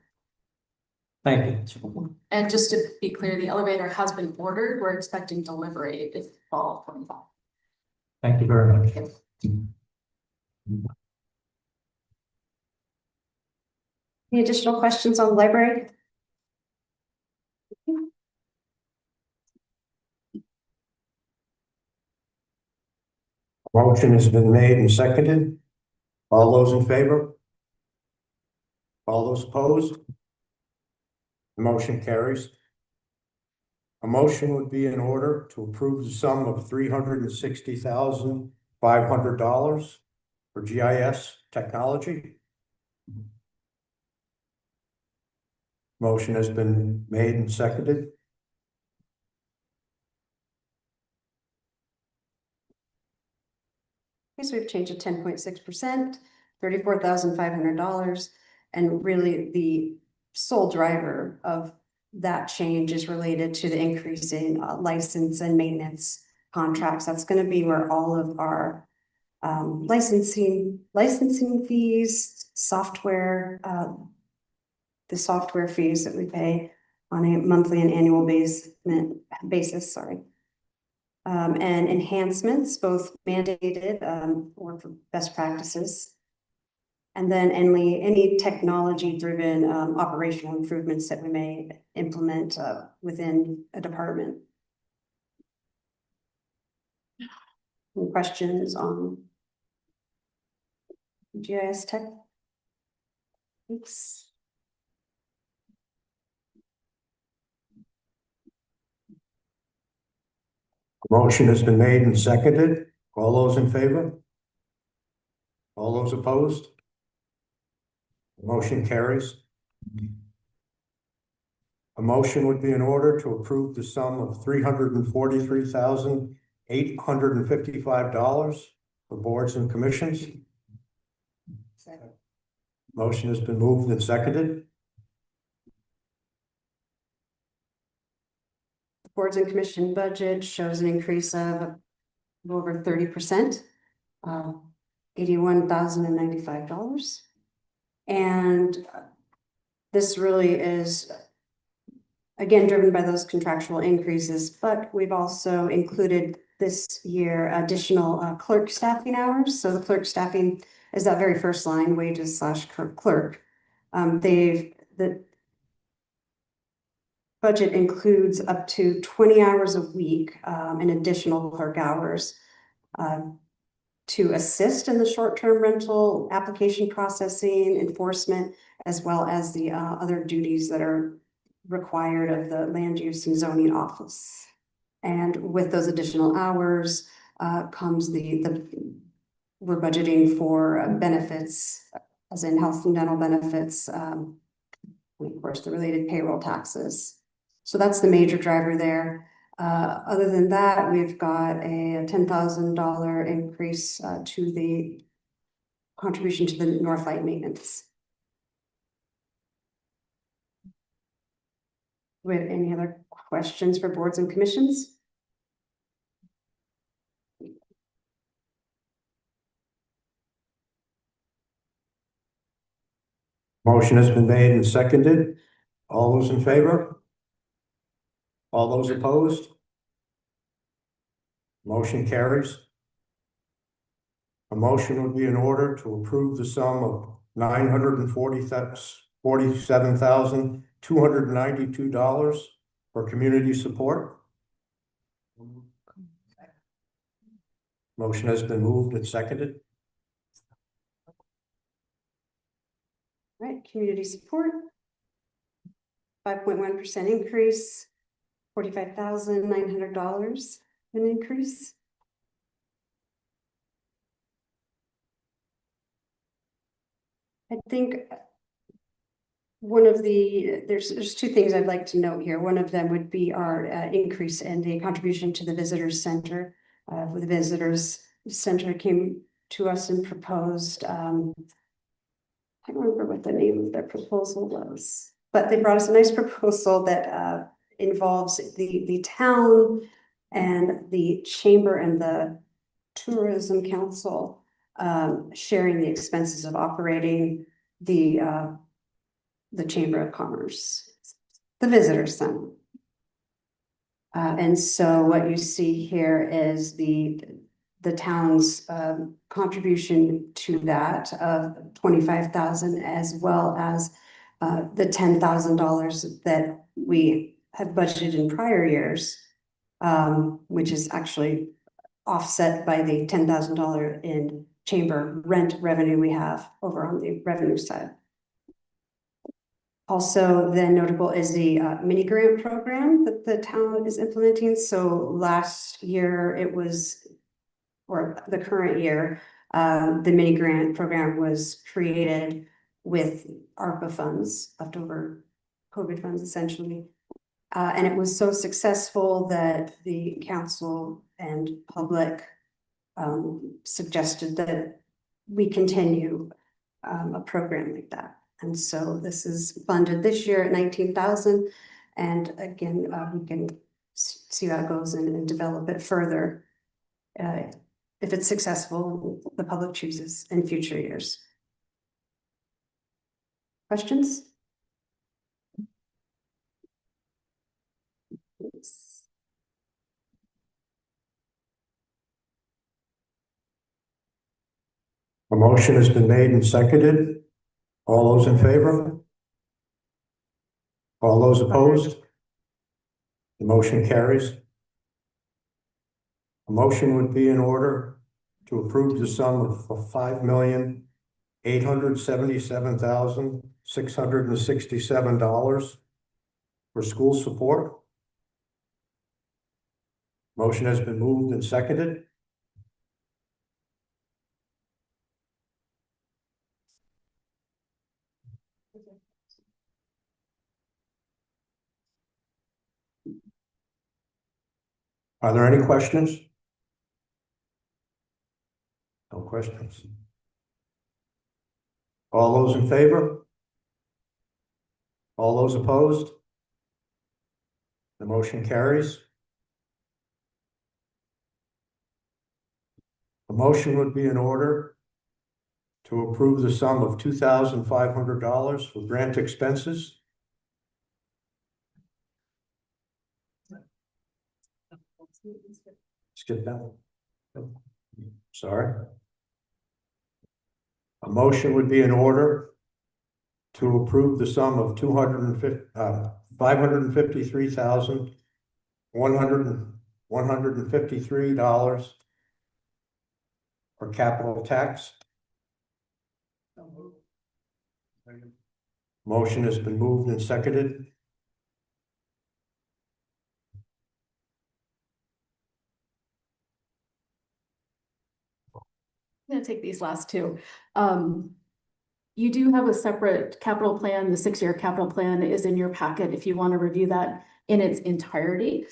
Thank you. And just to be clear, the elevator has been ordered. We're expecting delivery this fall of 2025. Thank you very much. Yep. Any additional questions on the library? Motion has been made and seconded. All those in favor? All those opposed? The motion carries. A motion would be in order to approve the sum of $360,500 for GIS technology. Motion has been made and seconded. So we've changed to 10.6%, $34,500. And really the sole driver of that change is related to the increase in license and maintenance contracts. That's gonna be where all of our licensing fees, software, the software fees that we pay on a monthly and annual basis, sorry. And enhancements, both mandated, or for best practices. And then any technology-driven, operational improvements that we may implement, within a department. Any questions on GIS tech? Thanks. Motion has been made and seconded. All those in favor? All those opposed? Motion carries. A motion would be in order to approve the sum of $343,855 for boards and commissions. Motion has been moved and seconded. Boards and commission budget shows an increase of over 30%, $81,095. And this really is, again, driven by those contractual increases, but we've also included this year additional clerk staffing hours. So the clerk staffing is that very first line, wages / clerk. The budget includes up to 20 hours a week and additional clerk hours to assist in the short-term rental application processing, enforcement, as well as the other duties that are required of the land use and zoning office. And with those additional hours comes we're budgeting for benefits, as in health and dental benefits, and of course the related payroll taxes. So that's the major driver there. Other than that, we've got a $10,000 increase to the contribution to the Northlight maintenance. Do we have any other questions for boards and commissions? Motion has been made and seconded. All those in favor? All those opposed? Motion carries. A motion would be in order to approve the sum of $947,292 for community support. Motion has been moved and seconded. Right, community support. 5.1% increase, $45,900 an increase. I think one of there's two things I'd like to note here. One of them would be our increase in the contribution to the visitors center. The visitors center came to us and proposed, I don't remember what the name of their proposal was, but they brought us a nice proposal that involves the town and the chamber and the tourism council sharing the expenses of operating the Chamber of Commerce, the visitor center. And so what you see here is the town's contribution to that of $25,000, as well as the $10,000 that we have budgeted in prior years, which is actually offset by the $10,000 in chamber rent revenue we have over on the revenue side. Also, then notable is the mini grant program that the town is implementing. So last year it was, or the current year, the mini grant program was created with ARPA funds, leftover COVID funds essentially. And it was so successful that the council and public suggested that we continue a program like that. And so this is funded this year at $19,000. And again, we can see how it goes and develop it further. If it's successful, the public chooses in future years. Questions? A motion has been made and seconded. All those in favor? All those opposed? The motion carries. A motion would be in order to approve the sum of $5,877,667 for school support. Motion has been moved and seconded. Are there any questions? No questions. All those in favor? All those opposed? The motion carries. A motion would be in order to approve the sum of $2,500 for grant expenses. Skip that one. Sorry. A motion would be in order to approve the sum of $553,153 for capital tax. Motion has been moved and seconded. I'm gonna take these last two. You do have a separate capital plan. The 6-year capital plan is in your packet if you want to review that in its entirety.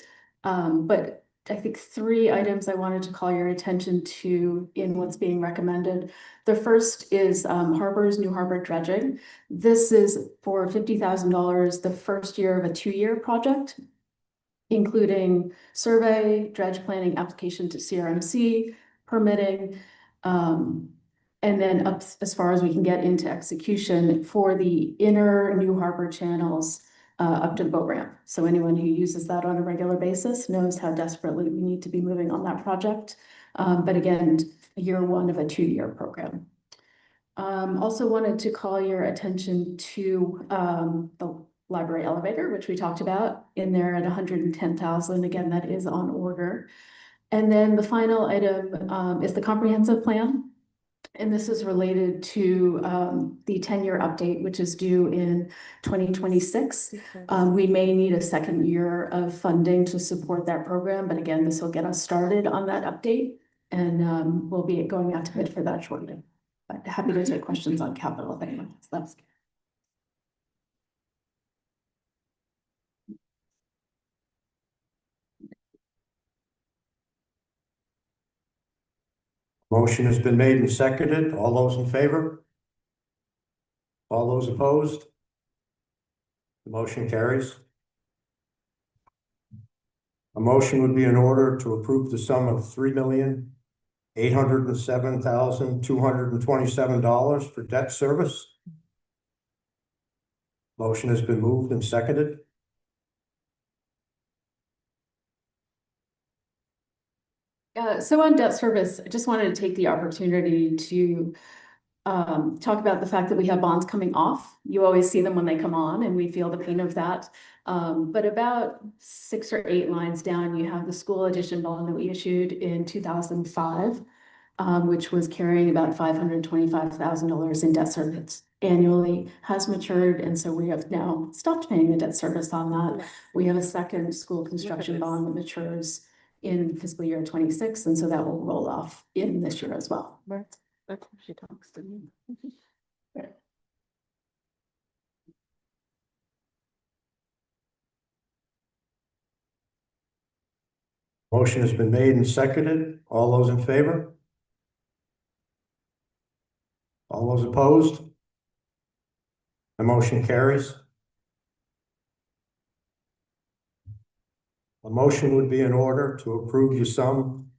But I think 3 items I wanted to call your attention to in what's being recommended. The first is New Harbor dredging. This is for $50,000, the first year of a 2-year project, including survey, dredge planning, application to CRMC, permitting, and then up as far as we can get into execution for the inner New Harbor channels up to the boat ramp. So anyone who uses that on a regular basis knows how desperately we need to be moving on that project. But again, year 1 of a 2-year program. Also wanted to call your attention to the library elevator, which we talked about in there at 110,000. Again, that is on order. And then the final item is the comprehensive plan. And this is related to the 10-year update, which is due in 2026. We may need a second year of funding to support that program, but again, this will get us started on that update, and we'll be going out to bid for that shortly. But happy to take questions on capital if anyone has those. Motion has been made and seconded. All those in favor? All those opposed? The motion carries. A motion would be in order to approve the sum of $3,807,227 for debt service. Motion has been moved and seconded. So on debt service, I just wanted to take the opportunity to talk about the fact that we have bonds coming off. You always see them when they come on, and we feel the pain of that. But about 6 or 8 lines down, you have the school edition bond that we issued in 2005, which was carrying about $525,000 in debt service annually, has matured, and so we have now stopped paying the debt service on that. We have a second school construction bond that matures in fiscal year 26, and so that will roll off in this year as well. That's what she talks to me. Motion has been made and seconded. All those in favor? All those opposed? The motion carries. A motion would be in order to approve the sum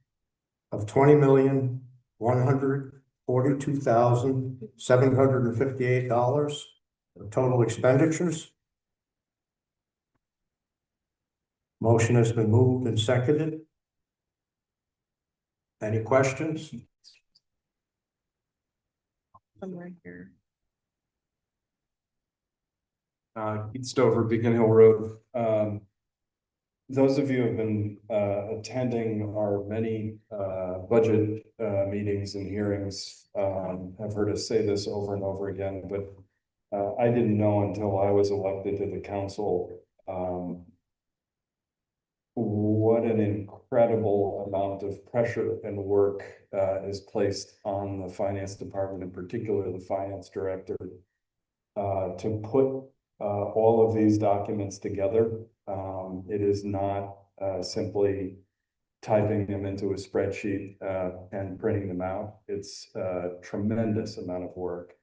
of $20,142,758 of total expenditures. Motion has been moved and seconded. Any questions? Somewhere here. Keith Stover, Beacon Hill Road. Those of you who have been attending our many budget meetings and hearings have heard us say this over and over again, but I didn't know until I was elected to the council what an incredible amount of pressure and work is placed on the finance department, in particular the finance director, to put all of these documents together. It is not simply typing them into a spreadsheet and printing them out. It's a tremendous amount of work.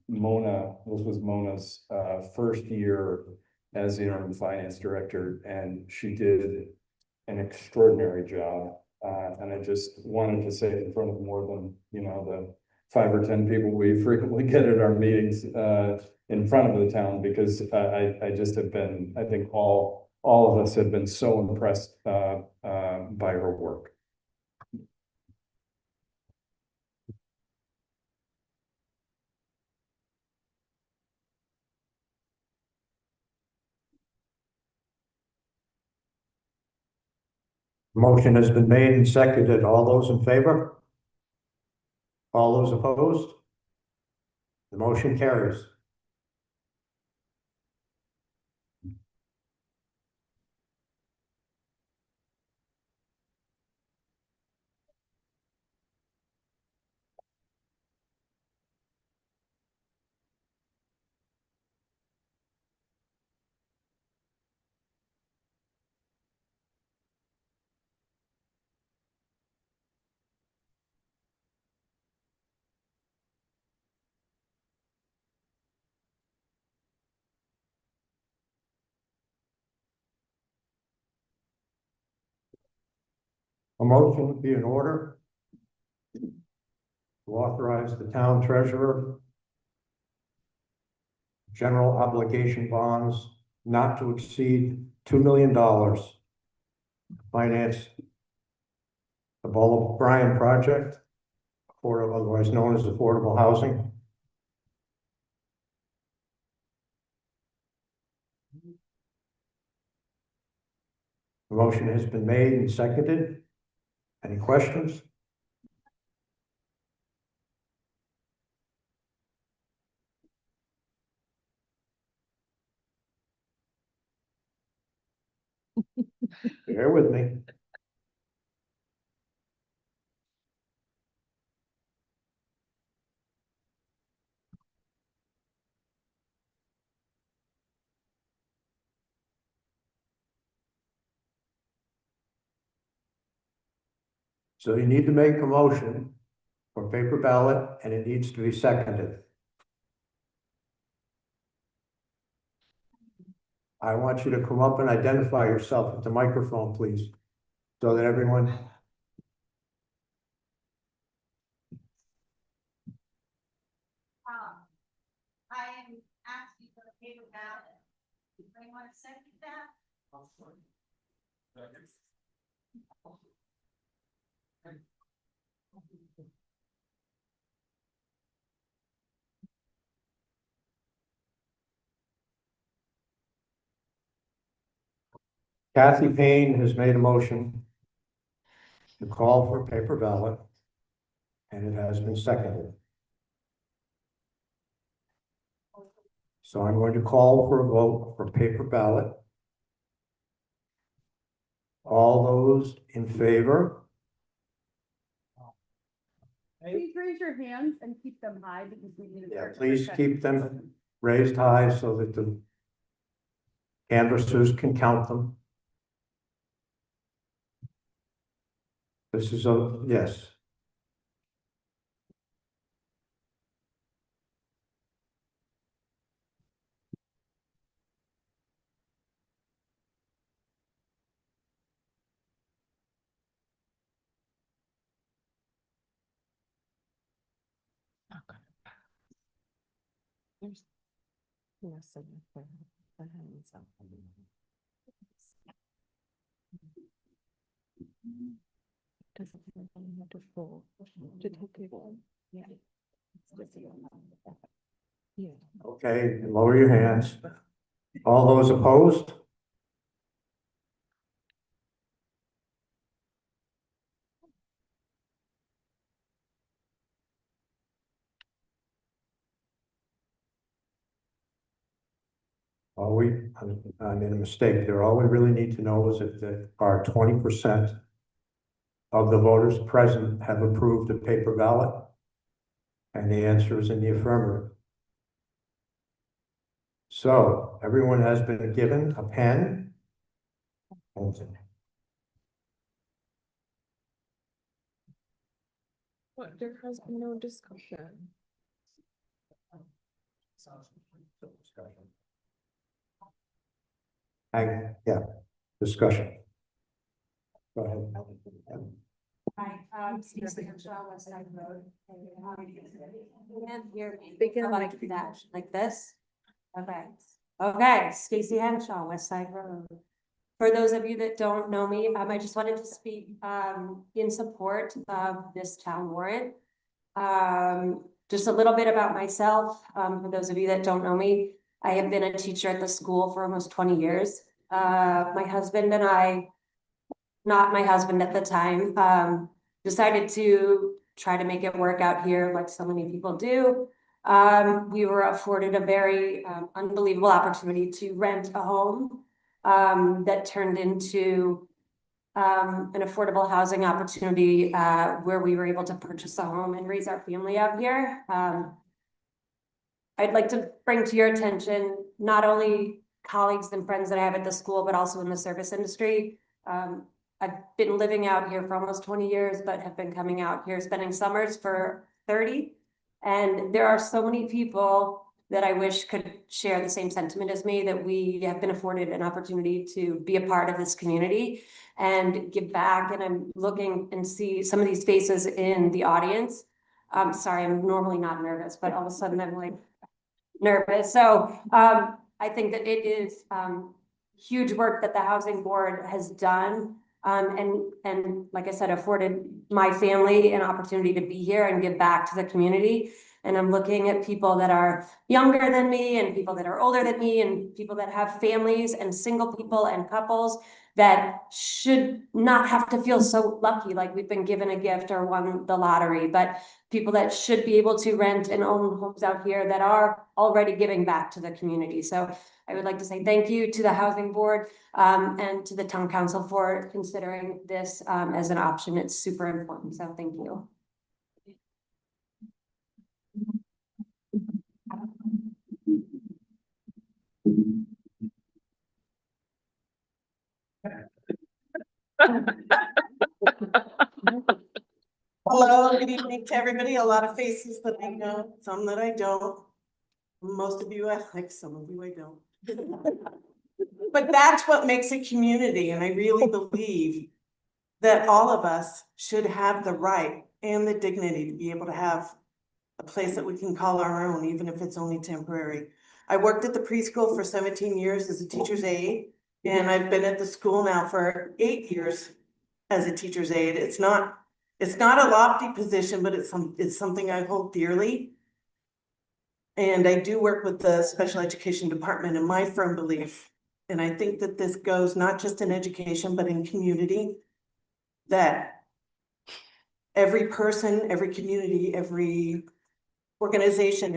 Mona, this was Mona's first year as interim finance director, and she did an extraordinary job. And I just wanted to say it in front of more than, the 5 or 10 people we frequently get at our meetings in front of the town, because I just have been, I think all of us have been so impressed by her work. Motion has been made and seconded. All those in favor? All those opposed? The motion carries. A motion would be in order to authorize the town treasurer general obligation bonds not to exceed $2 million. Finance the Bowler Bryan project, or otherwise known as affordable housing. The motion has been made and seconded. Any questions? Bear with me. So you need to make a motion for paper ballot, and it needs to be seconded. I want you to come up and identify yourself at the microphone, please, so that everyone. I am asking for the paper ballot. Anybody want to second that? Kathy Payne has made a motion to call for paper ballot, and it has been seconded. So I'm going to call for a vote for paper ballot. All those in favor? Please raise your hands and keep them high because we need. Yeah, please keep them raised high so that the canvassers can count them. This is a yes. Okay, lower your hands. All those opposed? I made a mistake there. All we really need to know is if there are 20% of the voters present have approved a paper ballot. And the answer is in the affirmative. So everyone has been given a pen. But there has been no discussion. Yeah, discussion. Go ahead. Hi, Stacey Henshaw, West Side Road. And here, Speaking how of about I do that, like this? Okay, okay, Stacey Henshaw, West Side Road. For those of you that don't know me, I just wanted to speak in support of this town warrant. Just a little bit about myself, for those of you that don't know me, I have been a teacher at the school for almost 20 years. My husband and I, not my husband at the time, decided to try to make it work out here like so many people do. We were afforded a very unbelievable opportunity to rent a home that turned into an affordable housing opportunity where we were able to purchase a home and raise our family out here. I'd like to bring to your attention not only colleagues and friends that I have at the school, but also in the service industry. I've been living out here for almost 20 years, but have been coming out here, spending summers for 30. And there are so many people that I wish could share the same sentiment as me, that we have been afforded an opportunity to be a part of this community and give back. And I'm looking and see some of these faces in the audience. I'm sorry, I'm normally not nervous, but all of a sudden I'm like nervous. So I think that it is huge work that the Housing Board has done. And like I said, afforded my family an opportunity to be here and give back to the community. And I'm looking at people that are younger than me and people that are older than me and people that have families and single people and couples that should not have to feel so lucky like we've been given a gift or won the lottery, but people that should be able to rent and own homes out here that are already giving back to the community. So I would like to say thank you to the Housing Board and to the Town Council for considering this as an option. It's super important, so thank you. Hello, good evening to everybody. A lot of faces that I know, some that I don't. Most of you I like, some of you I don't. But that's what makes a community, and I really believe that all of us should have the right and the dignity to be able to have a place that we can call our own, even if it's only temporary. I worked at the preschool for 17 years as a teacher's aide, and I've been at the school now for 8 years as a teacher's aide. It's not a lofty position, but it's something I hold dearly. And I do work with the special education department, and my firm belief, and I think that this goes not just in education, but in community, that every person, every community, every organization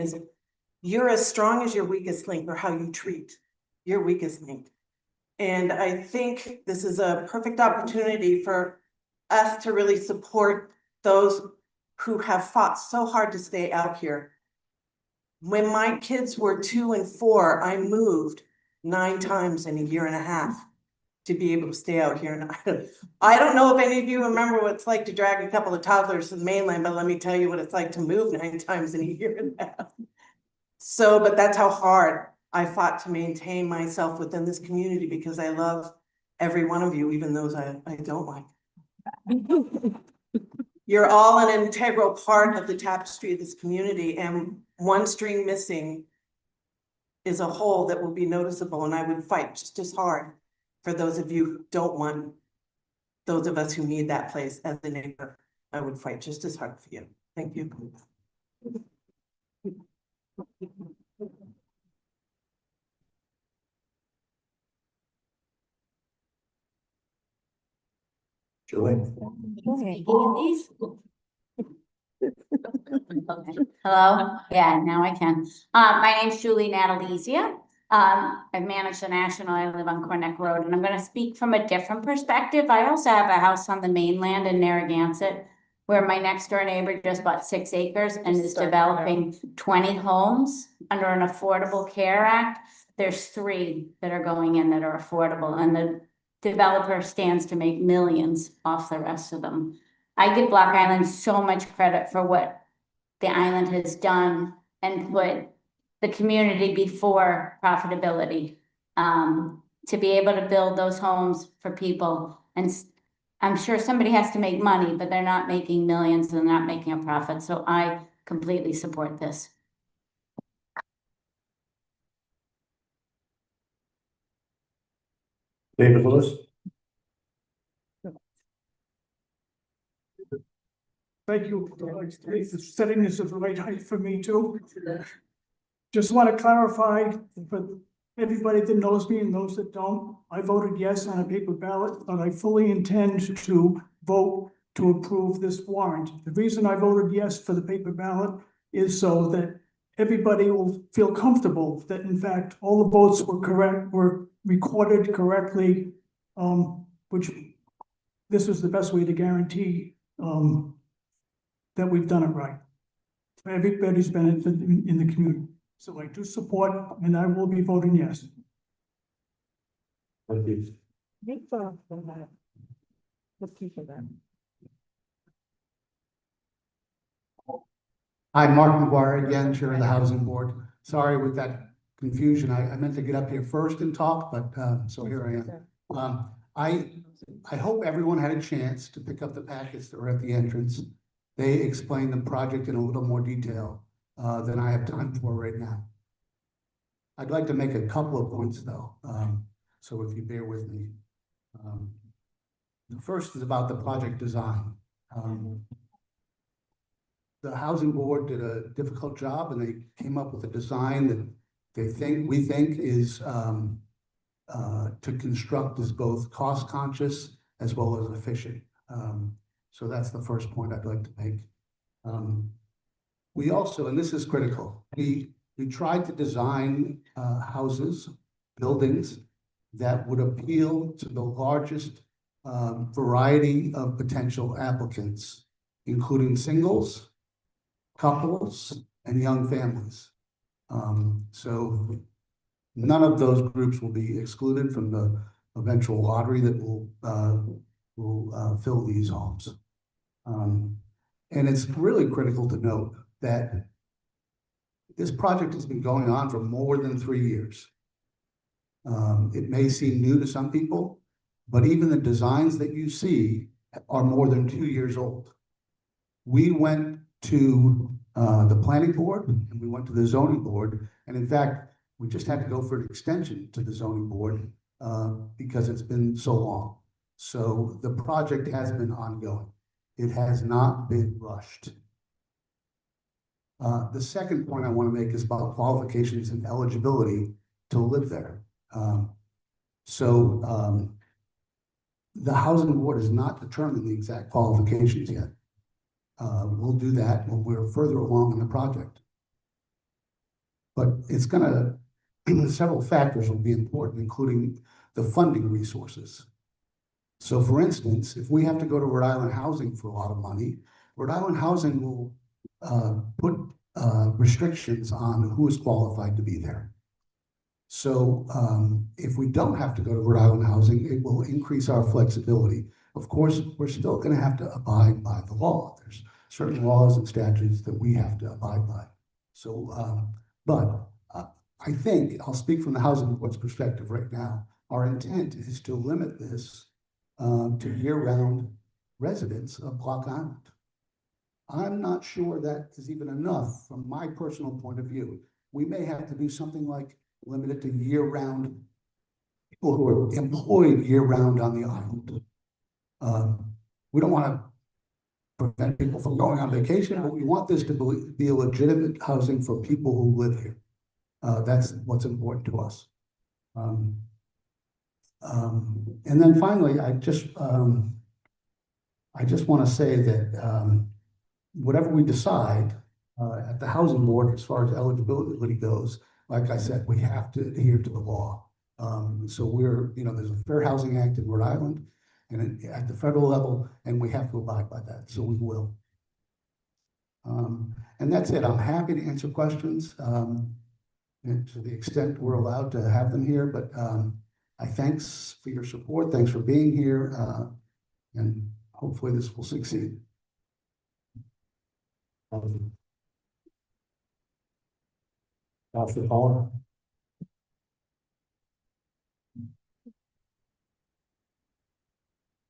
you're as strong as your weakest link, or how you treat your weakest link. And I think this is a perfect opportunity for us to really support those who have fought so hard to stay out here. When my kids were 2 and 4, I moved 9 times in a year and a half to be able to stay out here. And I don't know if any of you remember what it's like to drag a couple of toddlers to the mainland, but let me tell you what it's like to move 9 times in a year and a half. So, but that's how hard I fought to maintain myself within this community, because I love every one of you, even those I don't like. You're all an integral part of the tapestry of this community, and one string missing is a hole that will be noticeable, and I would fight just as hard for those of you who don't want those of us who need that place as a neighbor. I would fight just as hard for you. Thank you. Julie? Hello, yeah, now I can. My name's Julie Natalizia. I've managed the National, I live on Corneck Road, and I'm gonna speak from a different perspective. I also have a house on the mainland in Narragansett, where my next door neighbor just bought 6 acres and is developing 20 homes under an Affordable Care Act. There's 3 that are going in that are affordable, and the developer stands to make millions off the rest of them. I give Block Island so much credit for what the island has done and put the community before profitability. To be able to build those homes for people, and I'm sure somebody has to make money, but they're not making millions and they're not making a profit, so I completely support this. David Lewis? Thank you for setting this at the right height for me too. Just want to clarify for everybody that knows me and those that don't, I voted yes on a paper ballot, but I fully intend to vote to approve this warrant. The reason I voted yes for the paper ballot is so that everybody will feel comfortable that in fact all the votes were correct, were recorded correctly, which this is the best way to guarantee that we've done it right. Everybody's benefited in the community. So I do support, and I will be voting yes. Thank you. Hi, Mark McGuire, again, Chair of the Housing Board. Sorry with that confusion. I meant to get up here first and talk, but so here I am. I hope everyone had a chance to pick up the packets that were at the entrance. They explain the project in a little more detail than I have time for right now. I'd like to make a couple of points though, so if you bear with me. The first is about the project design. The Housing Board did a difficult job and they came up with a design that we think is to construct is both cost conscious as well as efficient. So that's the first point I'd like to make. We also, and this is critical, we tried to design houses, buildings that would appeal to the largest variety of potential applicants, including singles, couples, and young families. So none of those groups will be excluded from the eventual lottery that will fill these homes. And it's really critical to note that this project has been going on for more than 3 years. It may seem new to some people, but even the designs that you see are more than 2 years old. We went to the planning board and we went to the zoning board. And in fact, we just had to go for an extension to the zoning board because it's been so long. So the project has been ongoing. It has not been rushed. The second point I want to make is about qualifications and eligibility to live there. The Housing Board has not determined the exact qualifications yet. We'll do that when we're further along in the project. But it's gonna, several factors will be important, including the funding resources. So for instance, if we have to go to Rhode Island Housing for a lot of money, Rhode Island Housing will put restrictions on who is qualified to be there. So if we don't have to go to Rhode Island Housing, it will increase our flexibility. Of course, we're still going to have to abide by the law. There's certain laws and statutes that we have to abide by. So, but I think, I'll speak from the Housing Board's perspective right now, our intent is to limit this to year-round residents of Block Island. I'm not sure that is even enough from my personal point of view. We may have to do something like limit it to year-round, people who are employed year-round on the island. We don't want to prevent people from going on vacation, but we want this to be a legitimate housing for people who live here. That's what's important to us. And then finally, I just want to say that whatever we decide at the housing board as far as eligibility goes, like I said, we have to adhere to the law. So there's a Fair Housing Act in Rhode Island and at the federal level, and we have to abide by that. So we will. And that's it. I'm happy to answer questions and to the extent we're allowed to have them here, but I thanks for your support. Thanks for being here. And hopefully this will succeed. Councilor Collins?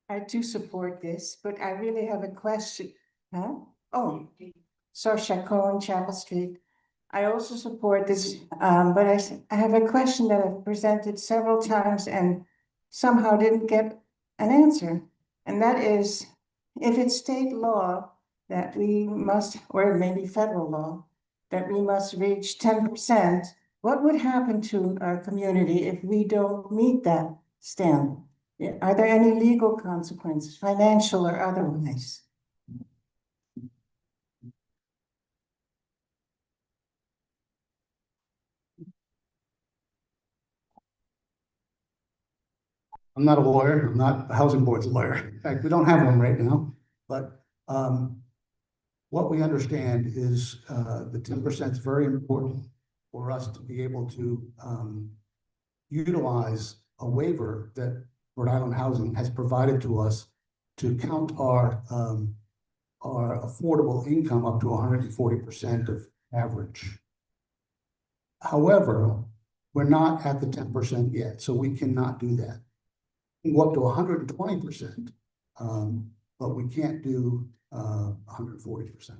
I do support this, but I really have a question. Huh? Oh, Saoirse Cohen, Chapel Street. I also support this, but I have a question that I've presented several times and somehow didn't get an answer. And that is, if it's state law that we must, or maybe federal law, that we must reach 10%, what would happen to our community if we don't meet that standard? Are there any legal consequences, financial or otherwise? I'm not a lawyer. I'm not a housing board's lawyer. In fact, we don't have one right now. But what we understand is the 10% is very important for us to be able to utilize a waiver that Rhode Island Housing has provided to us to count our affordable income up to 140% of average. However, we're not at the 10% yet, so we cannot do that. We can go up to 120%, but we can't do 140%.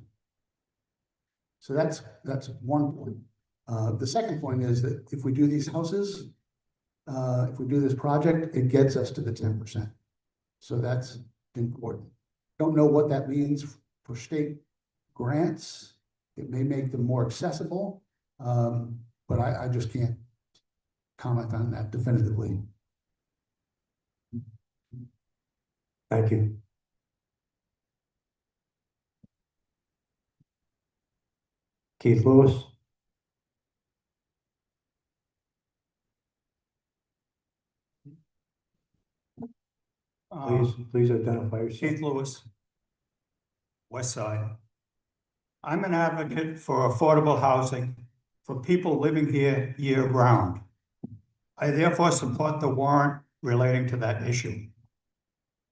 So that's one point. The second point is that if we do these houses, if we do this project, it gets us to the 10%. So that's important. Don't know what that means for state grants. It may make them more accessible, but I just can't comment on that definitively. Thank you. Keith Lewis? Please identify yourself. Keith Lewis, West Side. I'm an advocate for affordable housing for people living here year-round. I therefore support the warrant relating to that issue.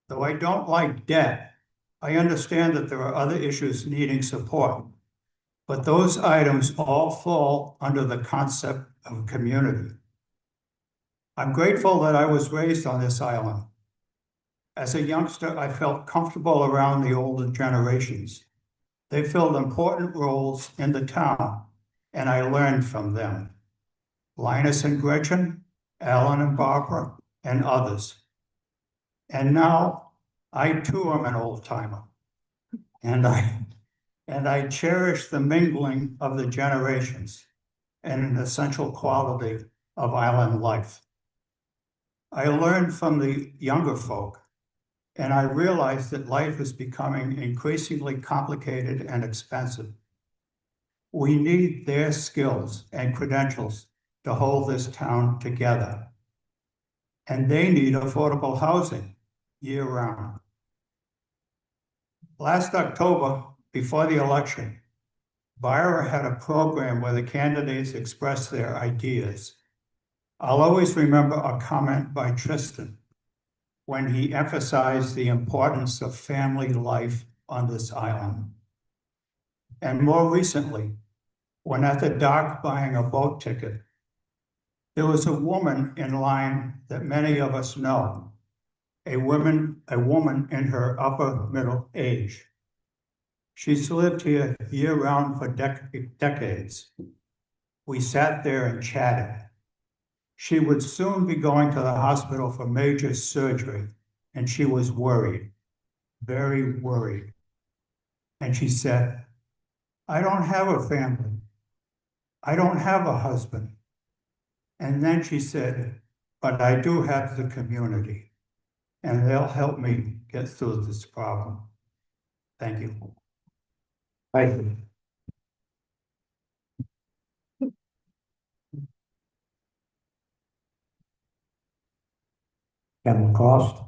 Though I don't like debt, I understand that there are other issues needing support, but those items all fall under the concept of community. I'm grateful that I was raised on this island. As a youngster, I felt comfortable around the older generations. They filled important roles in the town, and I learned from them. Linus and Gretchen, Alan and Barbara, and others. And now I too am an old timer, and I cherish the mingling of the generations and an essential quality of island life. I learned from the younger folk, and I realized that life is becoming increasingly complicated and expensive. We need their skills and credentials to hold this town together. And they need affordable housing year-round. Last October, before the election, Byra had a program where the candidates expressed their ideas. I'll always remember a comment by Tristan when he emphasized the importance of family life on this island. And more recently, when at the dock buying a boat ticket, there was a woman in line that many of us know, a woman in her upper middle age. She's lived here year-round for decades. We sat there and chatted, She would soon be going to the hospital for major surgery, and she was worried, very worried. And she said, I don't have a family. I don't have a husband. And then she said, but I do have the community, and they'll help me get through this problem. Thank you. Thank you. Ken Lacoste.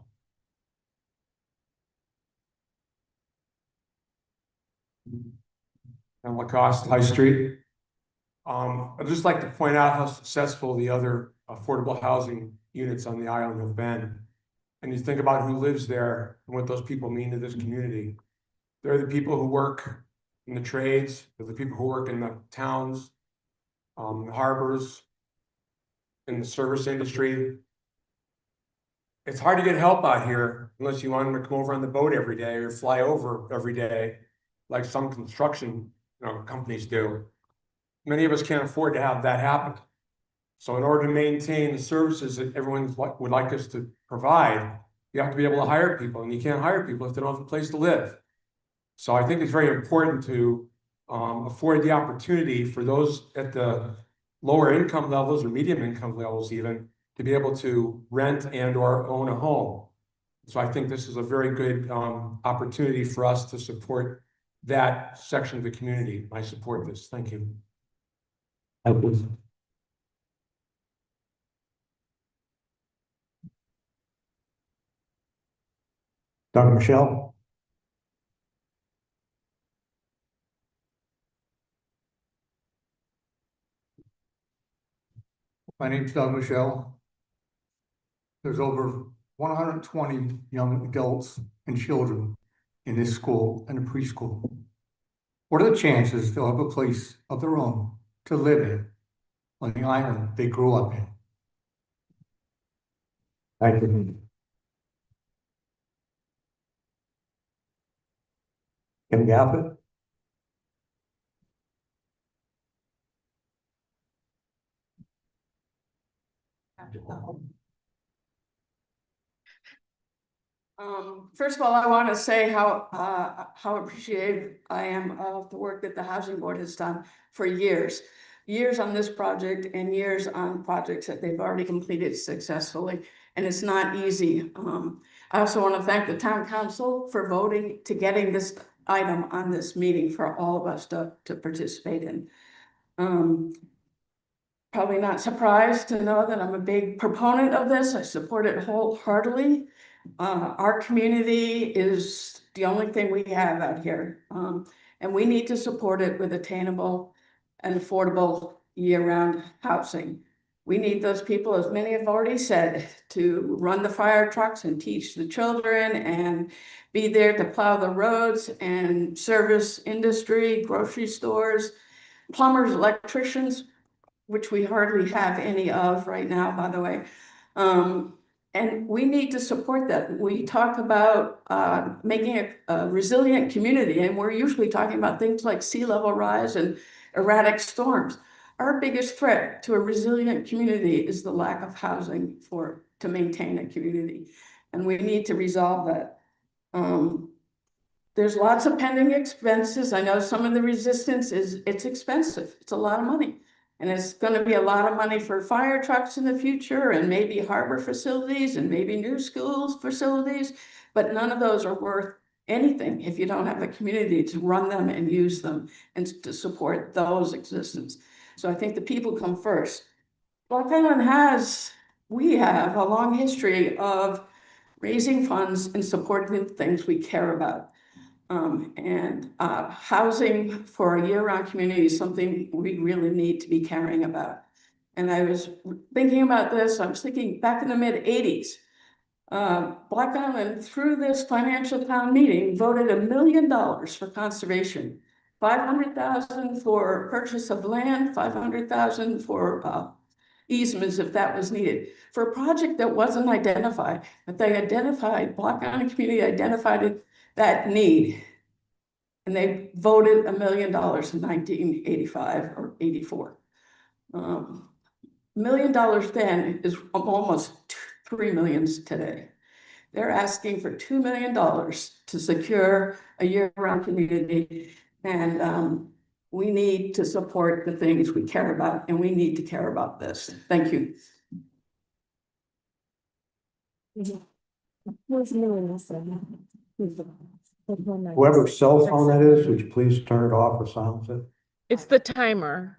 And Lacoste High Street. I'd just like to point out how successful the other affordable housing units on the island have been. And you think about who lives there and what those people mean to this community. They're the people who work in the trades, they're the people who work in the towns, the harbors, in the service industry. It's hard to get help out here unless you want them to come over on the boat every day or fly over every day, like some construction companies do. Many of us can't afford to have that happen. So in order to maintain the services that everyone would like us to provide, you have to be able to hire people, and you can't hire people if they don't have a place to live. So I think it's very important to afford the opportunity for those at the lower income levels or medium income levels even to be able to rent and or own a home. So I think this is a very good opportunity for us to support that section of the community. I support this. Thank you. Doug Michelle. My name's Doug Michelle. There's over 120 young adults and children in this school and a preschool. What are the chances they'll have a place of their own to live in on the island they grew up in? Thank you. Kim Gaffett. First of all, I want to say how appreciative I am of the work that the Housing Board has done for years. Years on this project and years on projects that they've already completed successfully. And it's not easy. I also want to thank the town council for voting to getting this item on this meeting for all of us to participate in. Probably not surprised to know that I'm a big proponent of this. I support it wholeheartedly. Our community is the only thing we have out here. And we need to support it with attainable and affordable year-round housing. We need those people, as many have already said, to run the fire trucks and teach the children and be there to plow the roads and service industry, grocery stores, plumbers, electricians, which we hardly have any of right now, by the way. And we need to support that. We talk about making a resilient community, and we're usually talking about things like sea level rise and erratic storms. Our biggest threat to a resilient community is the lack of housing to maintain a community. And we need to resolve that. There's lots of pending expenses. I know some of the resistance is it's expensive. It's a lot of money. And it's going to be a lot of money for fire trucks in the future and maybe harbor facilities and maybe new schools facilities. But none of those are worth anything if you don't have a community to run them and use them and to support those existence. So I think the people come first. Block Island we have a long history of raising funds and supporting the things we care about. Housing for a year-round community is something we really need to be caring about. And I was thinking about this, I was thinking back in the mid-80s, Block Island, through this financial town meeting, voted $1 million for conservation, 500,000 for purchase of land, 500,000 for easements if that was needed, for a project that wasn't identified, but they identified, Block Island community identified that need. And they voted $1 million in 1985 or 84. $1 $1 million then is almost 3 millions today. They're asking for $2 million to secure a year-round community. And we need to support the things we care about, and we need to care about this. Thank you. Whoever's cell phone that is, would you please turn it off or silence it? It's the timer.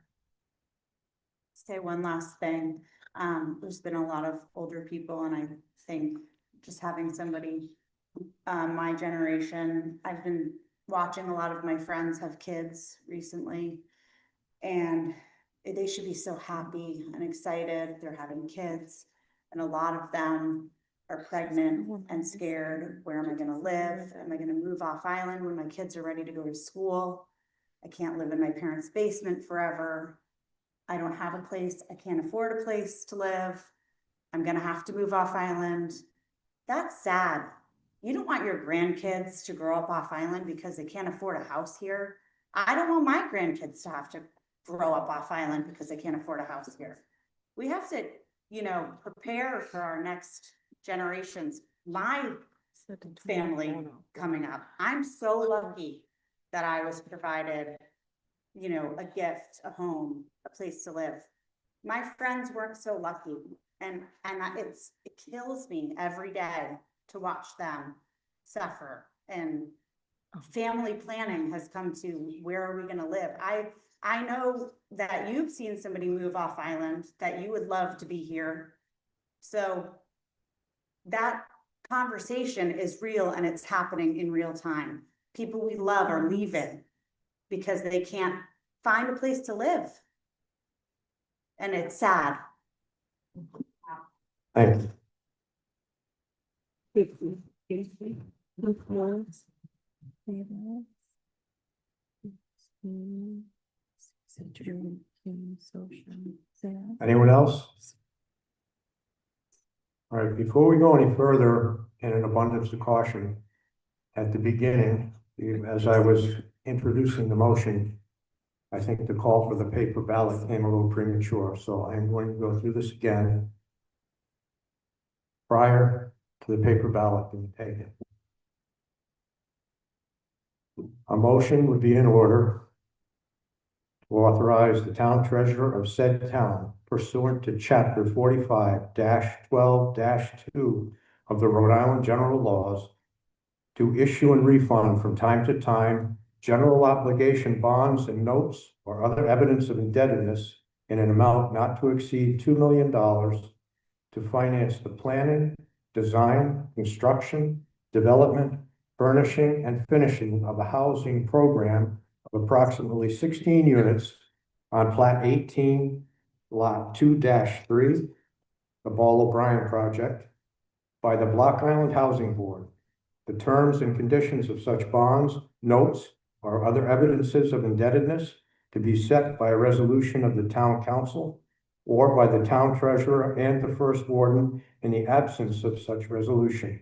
Say one last thing. There's been a lot of older people, and I think just having somebody, my generation, I've been watching a lot of my friends have kids recently, and they should be so happy and excited. They're having kids, and a lot of them are pregnant and scared. Where am I gonna live? Am I gonna move off island when my kids are ready to go to school? I can't live in my parents' basement forever. I don't have a place. I can't afford a place to live. I'm gonna have to move off island. That's sad. You don't want your grandkids to grow up off island because they can't afford a house here. I don't want my grandkids to have to grow up off island because they can't afford a house here. We have to, prepare for our next generations. My family coming up, I'm so lucky that I was provided, a gift, a home, a place to live. My friends weren't so lucky, and it kills me every day to watch them suffer. And family planning has come to, where are we going to live? I know that you've seen somebody move off island, that you would love to be here. So that conversation is real, and it's happening in real time. People we love are leaving because they can't find a place to live. And it's sad. Thank you. Anyone else? All right, before we go any further, in an abundance of caution, at the beginning, as I was introducing the motion, I think the call for the paper ballot came a little premature, so I'm going to go through this again prior to the paper ballot being taken. A motion would be in order to authorize the town treasurer of said town pursuant to chapter 45-12-2 of the Rhode Island General Laws to issue and refund from time to time general obligation bonds and notes or other evidence of indebtedness in an amount not to exceed $2 million to finance the planning, design, construction, development, furnishing, and finishing of a housing program of approximately 16 units on Plat 18, Lot 2-3, the Ball O'Brien project, by the Block Island Housing Board. The terms and conditions of such bonds, notes, or other evidences of indebtedness to be set by a resolution of the town council or by the town treasurer and the first warden in the absence of such resolution.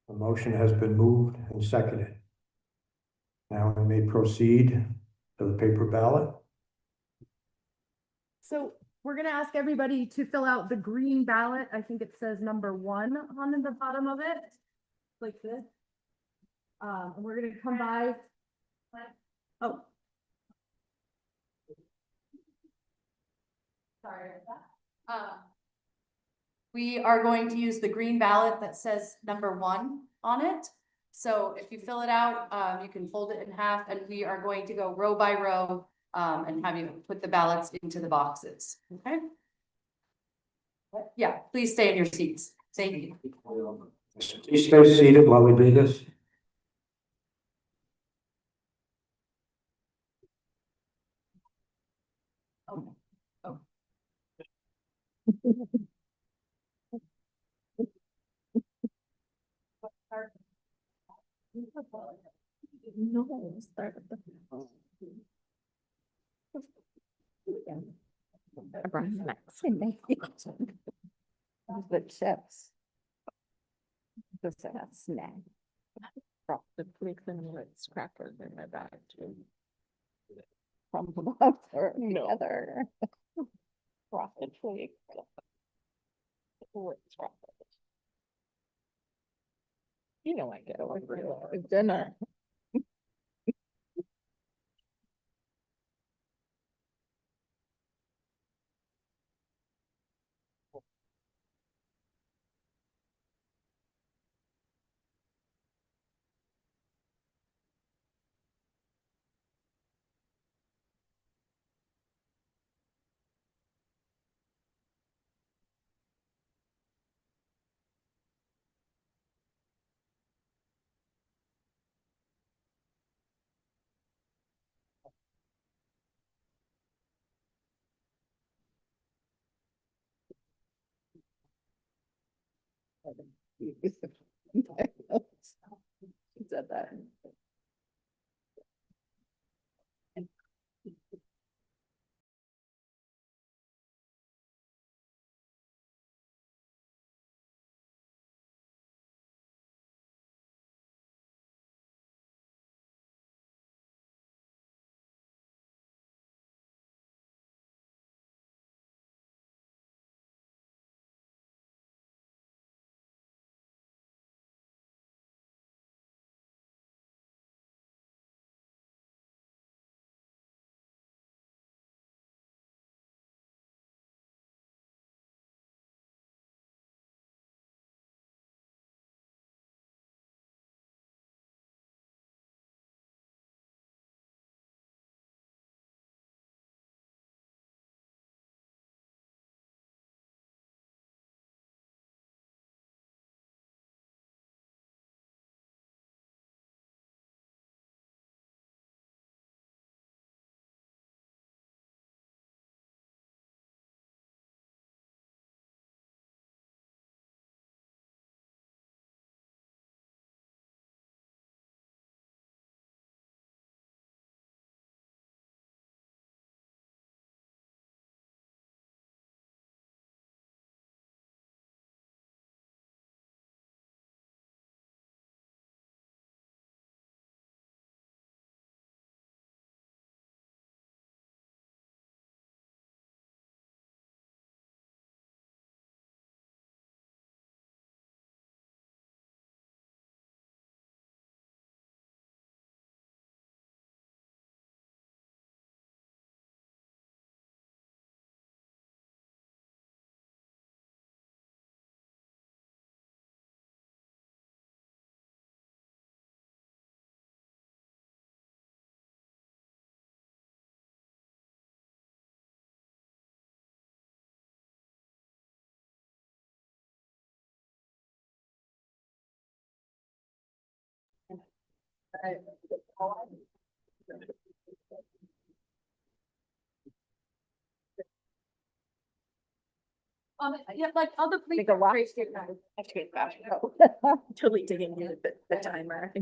The motion has been moved and seconded. Now we may proceed to the paper ballot. So we're gonna ask everybody to fill out the green ballot. I think it says number 1 on the bottom of it, like this. And we're gonna come by. Oh. Sorry about that. We are going to use the green ballot that says number 1 on it. So if you fill it out, you can fold it in half, and we are going to go row by row and have you put the ballots into the boxes, okay? Yeah, please stay in your seats. Thank you. Please stay seated while we do this. Oh. Oh. No, start at the. I brought snacks. The chips. Just a snack. Brought the Ritz crackers in my bag too. from above or together. Profit. You know, I get over dinner. Said that. Yeah, like other police. Like a rock. race game. Totally digging into the timer.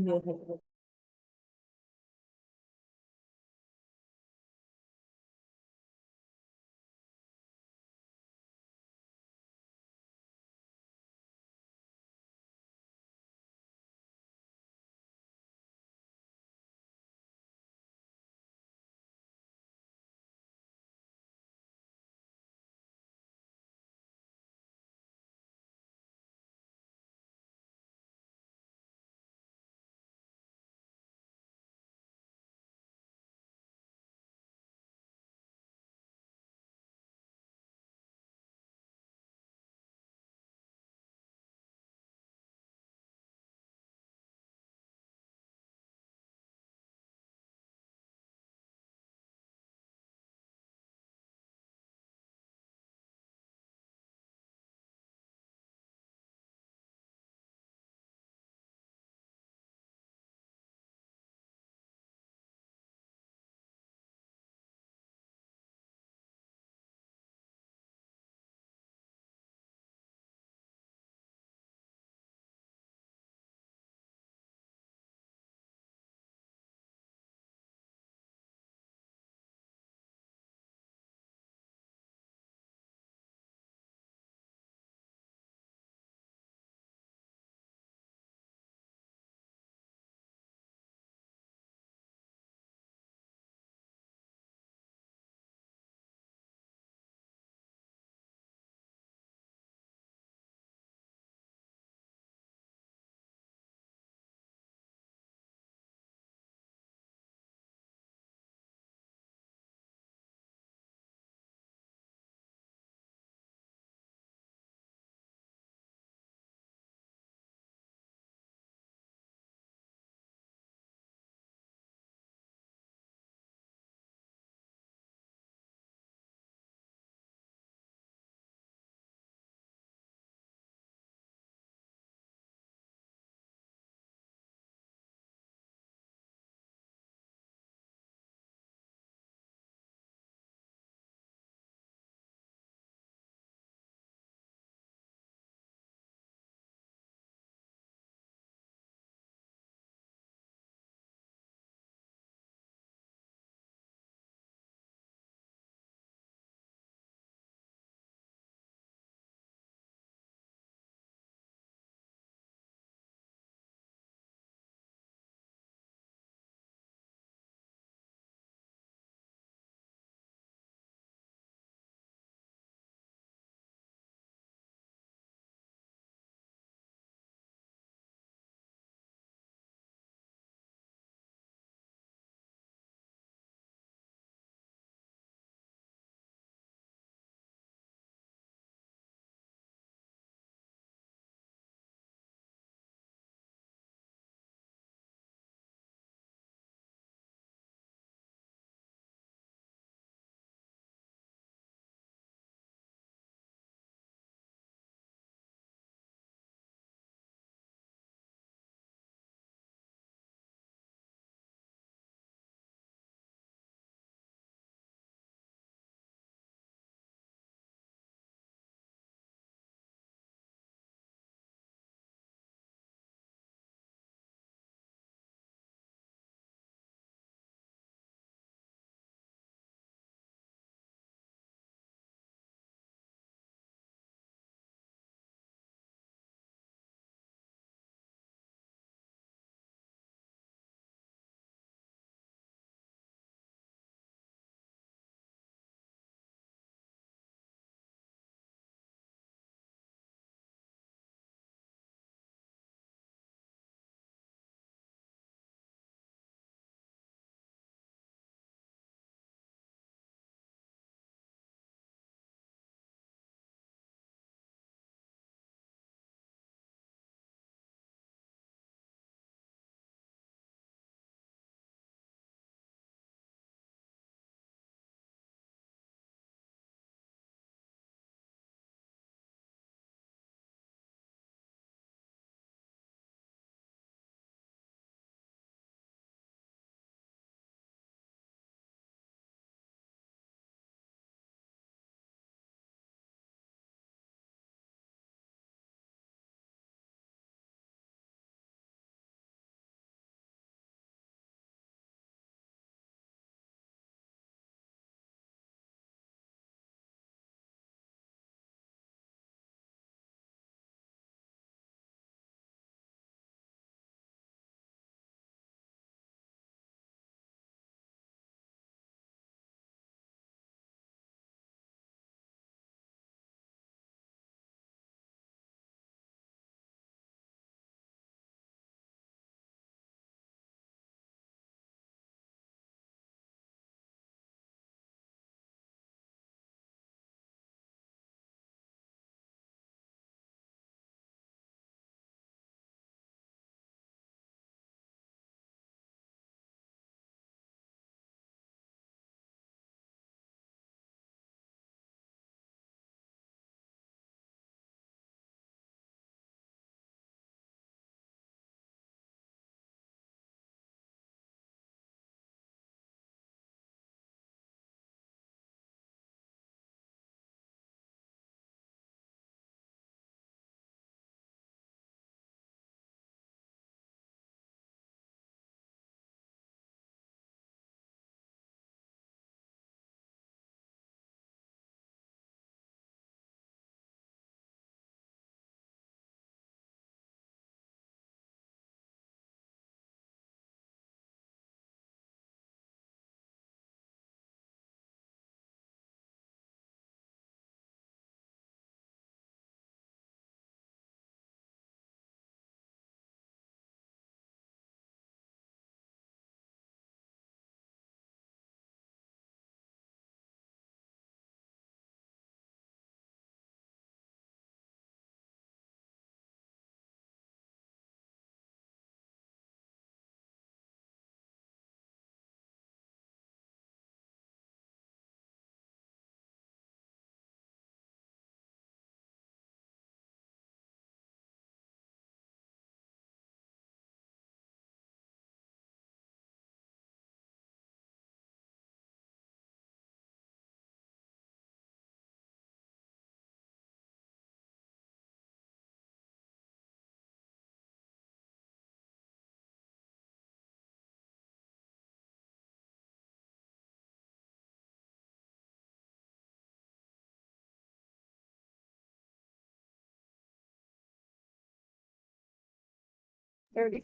30.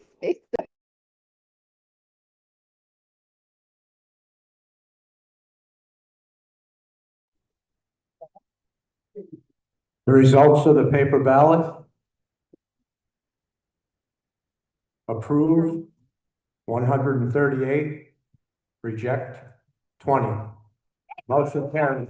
The results of the paper ballot. Approve 138, reject 20. Motion carried.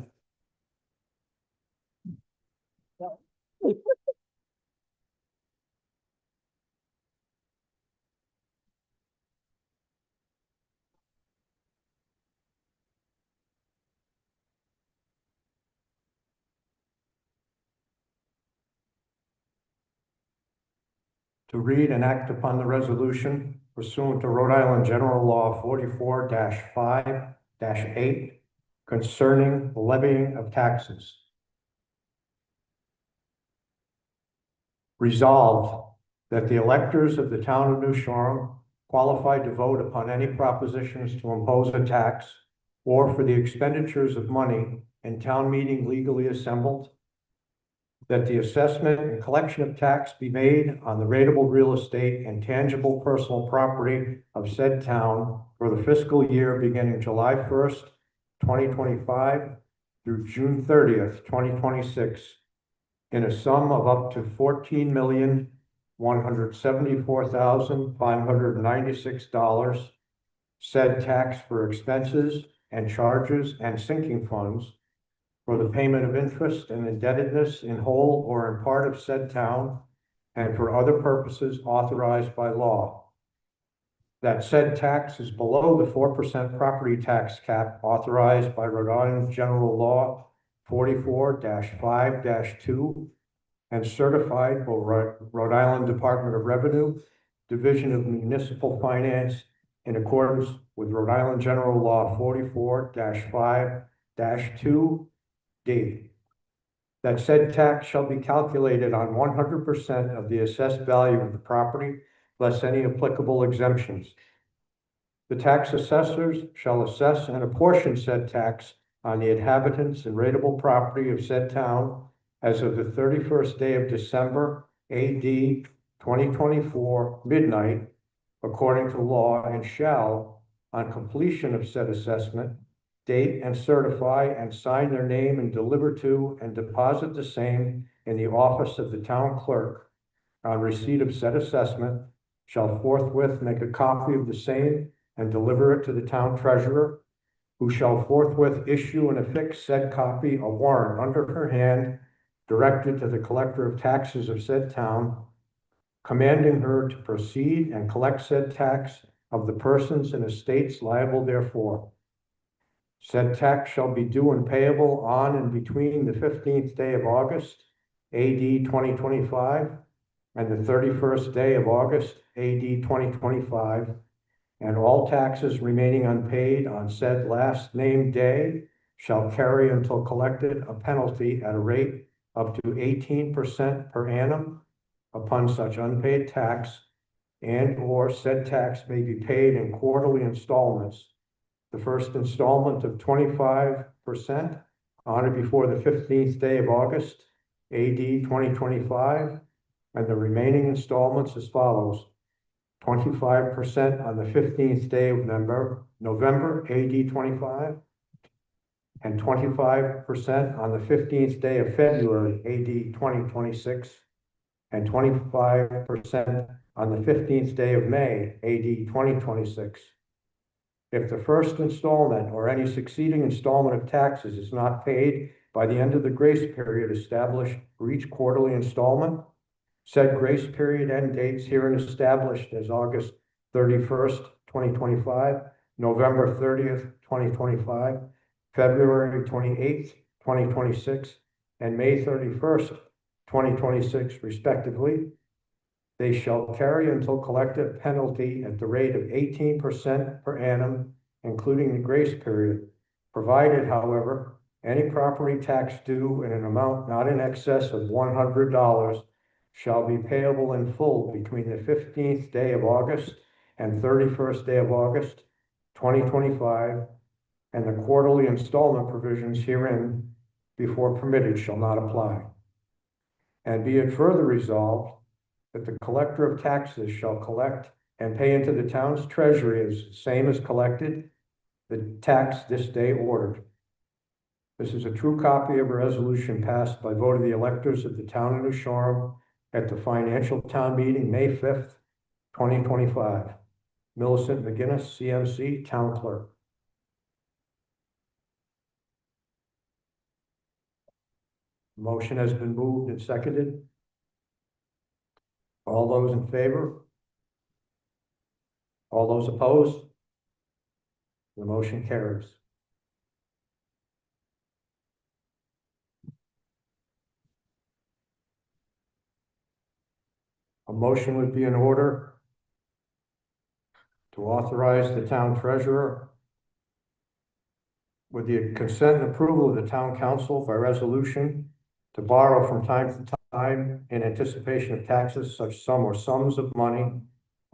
To read and act upon the resolution pursuant to Rhode Island General Law 44-5-8 concerning the levying of taxes. Resolved that the electors of the town of New Shoreham qualified to vote upon any propositions to impose a tax or for the expenditures of money in town meeting legally assembled, that the assessment and collection of tax be made on the rateable real estate and tangible personal property of said town for the fiscal year beginning July 1st, 2025 through June 30th, 2026, in a sum of up to $14,174,596, said tax for expenses and charges and sinking funds for the payment of interest and indebtedness in whole or in part of said town and for other purposes authorized by law. That said tax is below the 4% property tax cap authorized by Rhode Island General Law 44-5-2 and certified by Rhode Island Department of Revenue, Division of Municipal Finance, in accordance with Rhode Island General Law 44-5-2. D. That said tax shall be calculated on 100% of the assessed value of the property, less any applicable exemptions. The tax assessors shall assess and apportion said tax on the inhabitants and rateable property of said town as of the 31st day of December, AD 2024, midnight, according to law, and shall, on completion of said assessment, date and certify and sign their name and deliver to and deposit the same in the office of the town clerk on receipt of said assessment, shall forthwith make a copy of the same and deliver it to the town treasurer, who shall forthwith issue and affix said copy a warrant under her hand directed to the collector of taxes of said town, commanding her to proceed and collect said tax of the persons and estates liable therefor. Said tax shall be due and payable on and between the 15th day of August, AD 2025, and the 31st day of August, AD 2025, and all taxes remaining unpaid on said last named day shall carry until collected a penalty at a rate up to 18% per annum upon such unpaid tax, and or said tax may be paid in quarterly installments. The first installment of 25% on or before the 15th day of August, AD 2025, and the remaining installments as follows: 25% on the 15th day of November, AD 25, and 25% on the 15th day of February, AD 2026, and 25% on the 15th day of May, AD 2026. If the first installment or any succeeding installment of taxes is not paid by the end of the grace period established for each quarterly installment, said grace period end dates herein established as August 31st, 2025, November 30th, 2025, February 28th, 2026, and May 31st, 2026, respectively, they shall carry until collected penalty at the rate of 18% per annum, including the grace period, provided, however, any property tax due in an amount not in excess of $100 shall be payable in full between the 15th day of August and 31st day of August, 2025, and the quarterly installment provisions herein before permitted shall not apply. And be it further resolved that the collector of taxes shall collect and pay into the town's treasury as the same as collected the tax this day ordered. This is a true copy of a resolution passed by vote of the electors of the town of New Shoreham at the financial town meeting, May 5th, 2025. Millicent McGinnis, CMC, Town Clerk. Motion has been moved and seconded. All those in favor? All those opposed? The motion carries. A motion would be in order to authorize the town treasurer with the consent and approval of the town council by resolution to borrow from time to time in anticipation of taxes such sum or sums of money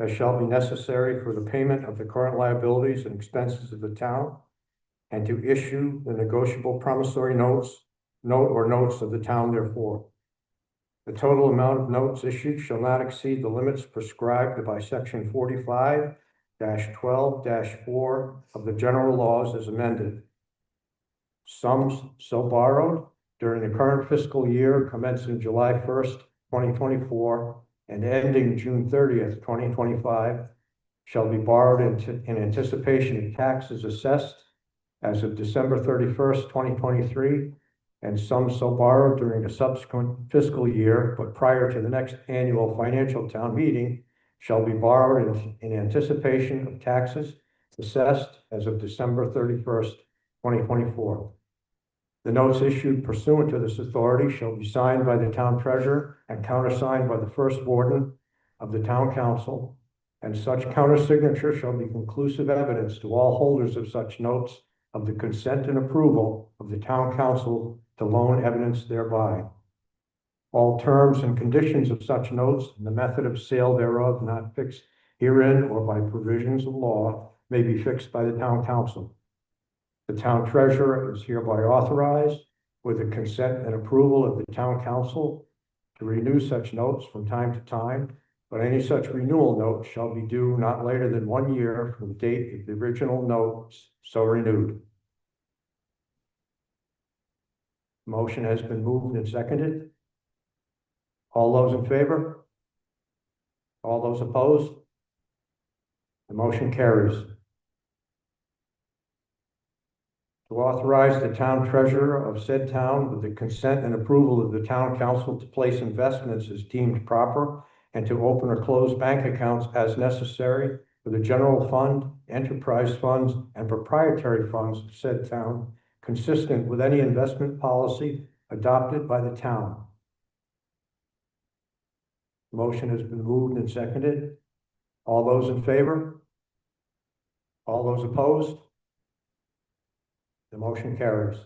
as shall be necessary for the payment of the current liabilities and expenses of the town, and to issue the negotiable promissory note or notes of the town therefore. The total amount of notes issued shall not exceed the limits prescribed by section 45-12-4 of the general laws as amended. Sums so borrowed during the current fiscal year commencing July 1st, 2024 and ending June 30th, 2025 shall be borrowed in anticipation of taxes assessed as of December 31st, 2023, and sums so borrowed during the subsequent fiscal year, but prior to the next annual financial town meeting, shall be borrowed in anticipation of taxes assessed as of December 31st, 2024. The notes issued pursuant to this authority shall be signed by the town treasurer and countersigned by the first warden of the town council, and such countersignature shall be conclusive evidence to all holders of such notes of the consent and approval of the town council to loan evidence thereby. All terms and conditions of such notes and the method of sale thereof not fixed herein or by provisions of law may be fixed by the town council. The town treasurer is hereby authorized with the consent and approval of the town council to renew such notes from time to time, but any such renewal note shall be due not later than 1 year from the date of the original notes so renewed. Motion has been moved and seconded. All those in favor? All those opposed? The motion carries. To authorize the town treasurer of said town with the consent and approval of the town council to place investments as deemed proper and to open or close bank accounts as necessary for the general fund, enterprise funds, and proprietary funds of said town, consistent with any investment policy adopted by the town. Motion has been moved and seconded. All those in favor? All those opposed? The motion carries.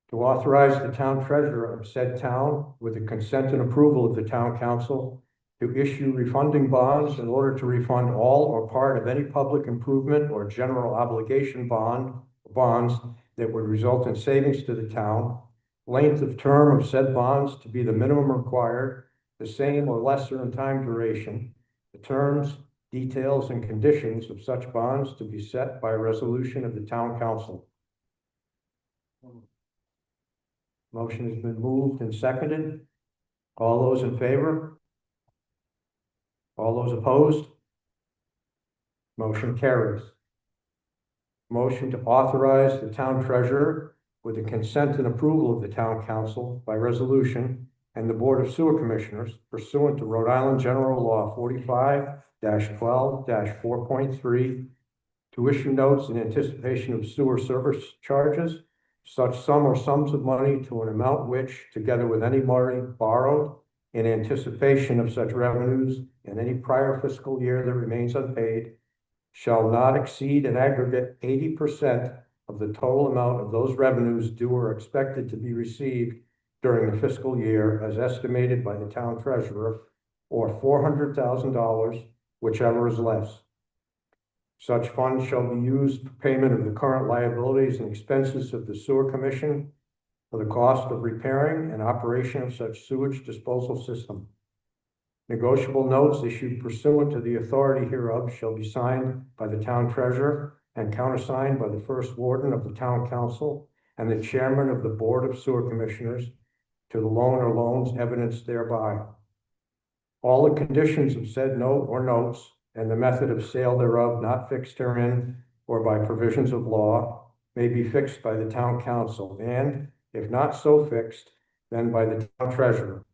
To authorize the town treasurer of said town with the consent and approval of the town council to issue refunding bonds in order to refund all or part of any public improvement or general obligation bonds that would result in savings to the town, length of term of said bonds to be the minimum required, the same or lesser in time duration, the terms, details, and conditions of such bonds to be set by a resolution of the town council. Motion has been moved and seconded. All those in favor? All those opposed? Motion carries. Motion to authorize the town treasurer with the consent and approval of the town council by resolution and the Board of Sewer Commissioners pursuant to Rhode Island General Law 45-12-4.3 to issue notes in anticipation of sewer service charges, such sum or sums of money to an amount which, together with any money borrowed in anticipation of such revenues in any prior fiscal year that remains unpaid, shall not exceed an aggregate 80% of the total amount of those revenues due or expected to be received during the fiscal year as estimated by the town treasurer, or $400,000, whichever is less. Such funds shall be used for payment of the current liabilities and expenses of the sewer commission for the cost of repairing and operation of such sewage disposal system. Negotiable notes issued pursuant to the authority hereof shall be signed by the town treasurer and countersigned by the first warden of the town council and the chairman of the Board of Sewer Commissioners to the loan or loans evidenced thereby. All the conditions of said note or notes and the method of sale thereof not fixed herein or by provisions of law may be fixed by the town council, and if not so fixed, then by the town treasurer.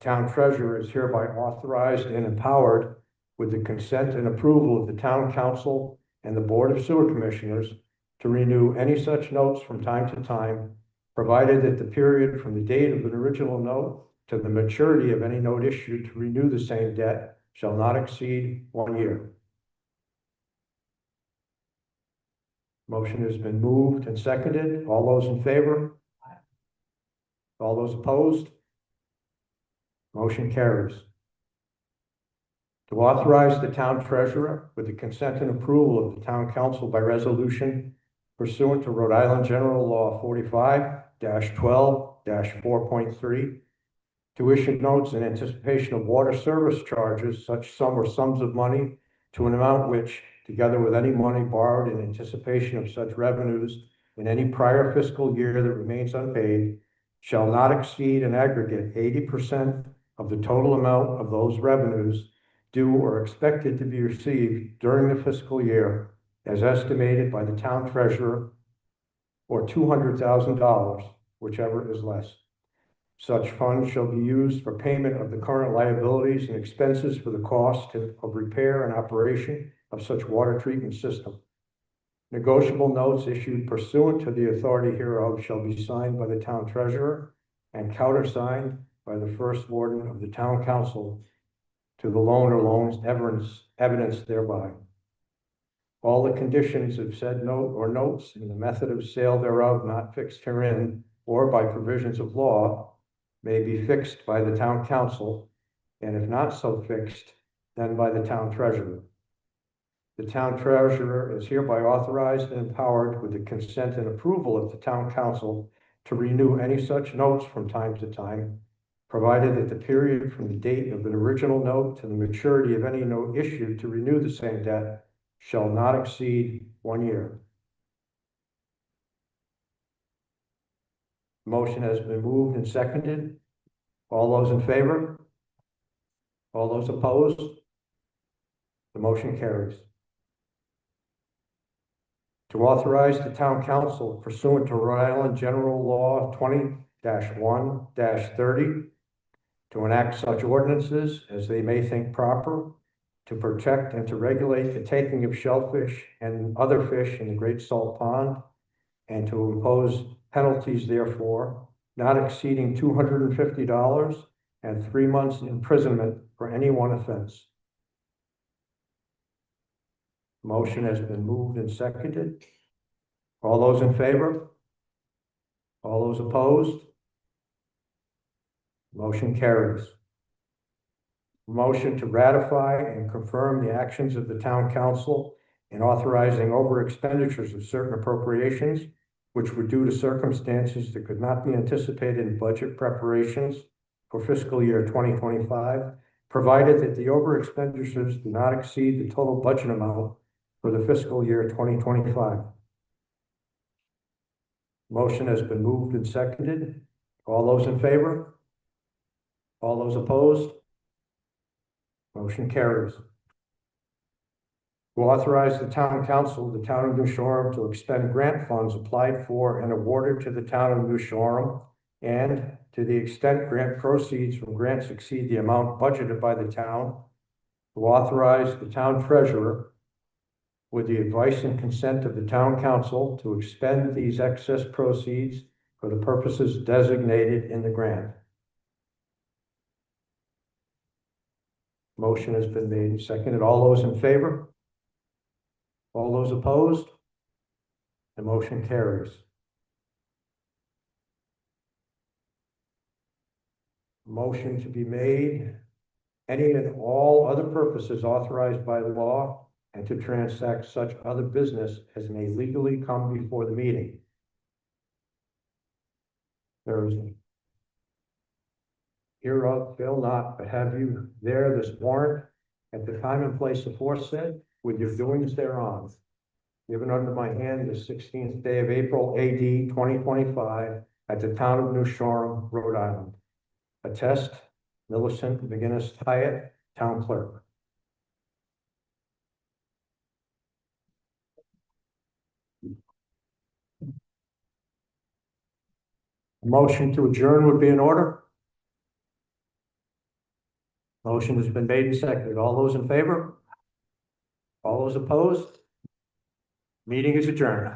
Town treasurer is hereby authorized and empowered with the consent and approval of the town council and the Board of Sewer Commissioners to renew any such notes from time to time, provided that the period from the date of an original note to the maturity of any note issued to renew the same debt shall not exceed 1 year. Motion has been moved and seconded. All those in favor? All those opposed? Motion carries. To authorize the town treasurer with the consent and approval of the town council by resolution pursuant to Rhode Island General Law 45-12-4.3 to issue notes in anticipation of water service charges, such sum or sums of money to an amount which, together with any money borrowed in anticipation of such revenues in any prior fiscal year that remains unpaid, shall not exceed an aggregate 80% of the total amount of those revenues due or expected to be received during the fiscal year as estimated by the town treasurer, or $200,000, whichever is less. Such funds shall be used for payment of the current liabilities and expenses for the cost of repair and operation of such water treatment system. Negotiable notes issued pursuant to the authority hereof shall be signed by the town treasurer and countersigned by the first warden of the town council to the loan or loans evidenced thereby. All the conditions of said note or notes and the method of sale thereof not fixed herein or by provisions of law may be fixed by the town council, and if not so fixed, then by the town treasurer. The town treasurer is hereby authorized and empowered with the consent and approval of the town council to renew any such notes from time to time, provided that the period from the date of an original note to the maturity of any note issued to renew the same debt shall not exceed 1 year. Motion has been moved and seconded. All those in favor? All those opposed? The motion carries. To authorize the town council pursuant to Rhode Island General Law 20-1-30 to enact such ordinances as they may think proper to protect and to regulate the taking of shellfish and other fish in the Great Salt Pond, and to impose penalties therefore not exceeding $250 and 3 months imprisonment for any one offense. Motion has been moved and seconded. All those in favor? All those opposed? Motion carries. Motion to ratify and confirm the actions of the town council in authorizing over expenditures of certain appropriations which were due to circumstances that could not be anticipated in budget preparations for fiscal year 2025, provided that the over expenditures do not exceed the total budget amount for the fiscal year 2025. Motion has been moved and seconded. All those in favor? All those opposed? Motion carries. To authorize the town council of the town of New Shoreham to expend grant funds applied for and awarded to the town of New Shoreham, and to the extent grant proceeds from grants exceed the amount budgeted by the town, to authorize the town treasurer with the advice and consent of the town council to expend these excess proceeds for the purposes designated in the grant. Motion has been made and seconded. All those in favor? All those opposed? The motion carries. Motion to be made, any and all other purposes authorized by law, and to transact such other business as may legally come before the meeting. There is hereof fail not, but have you there this warrant at the time and place aforesaid, with your doings thereon. Given under my hand the 16th day of April, AD 2025, at the town of New Shoreham, Rhode Island. Attest, Millicent McGinnis Hyatt, Town Clerk. A motion to adjourn would be in order. Motion has been made and seconded. All those in favor? All those opposed? Meeting is adjourned.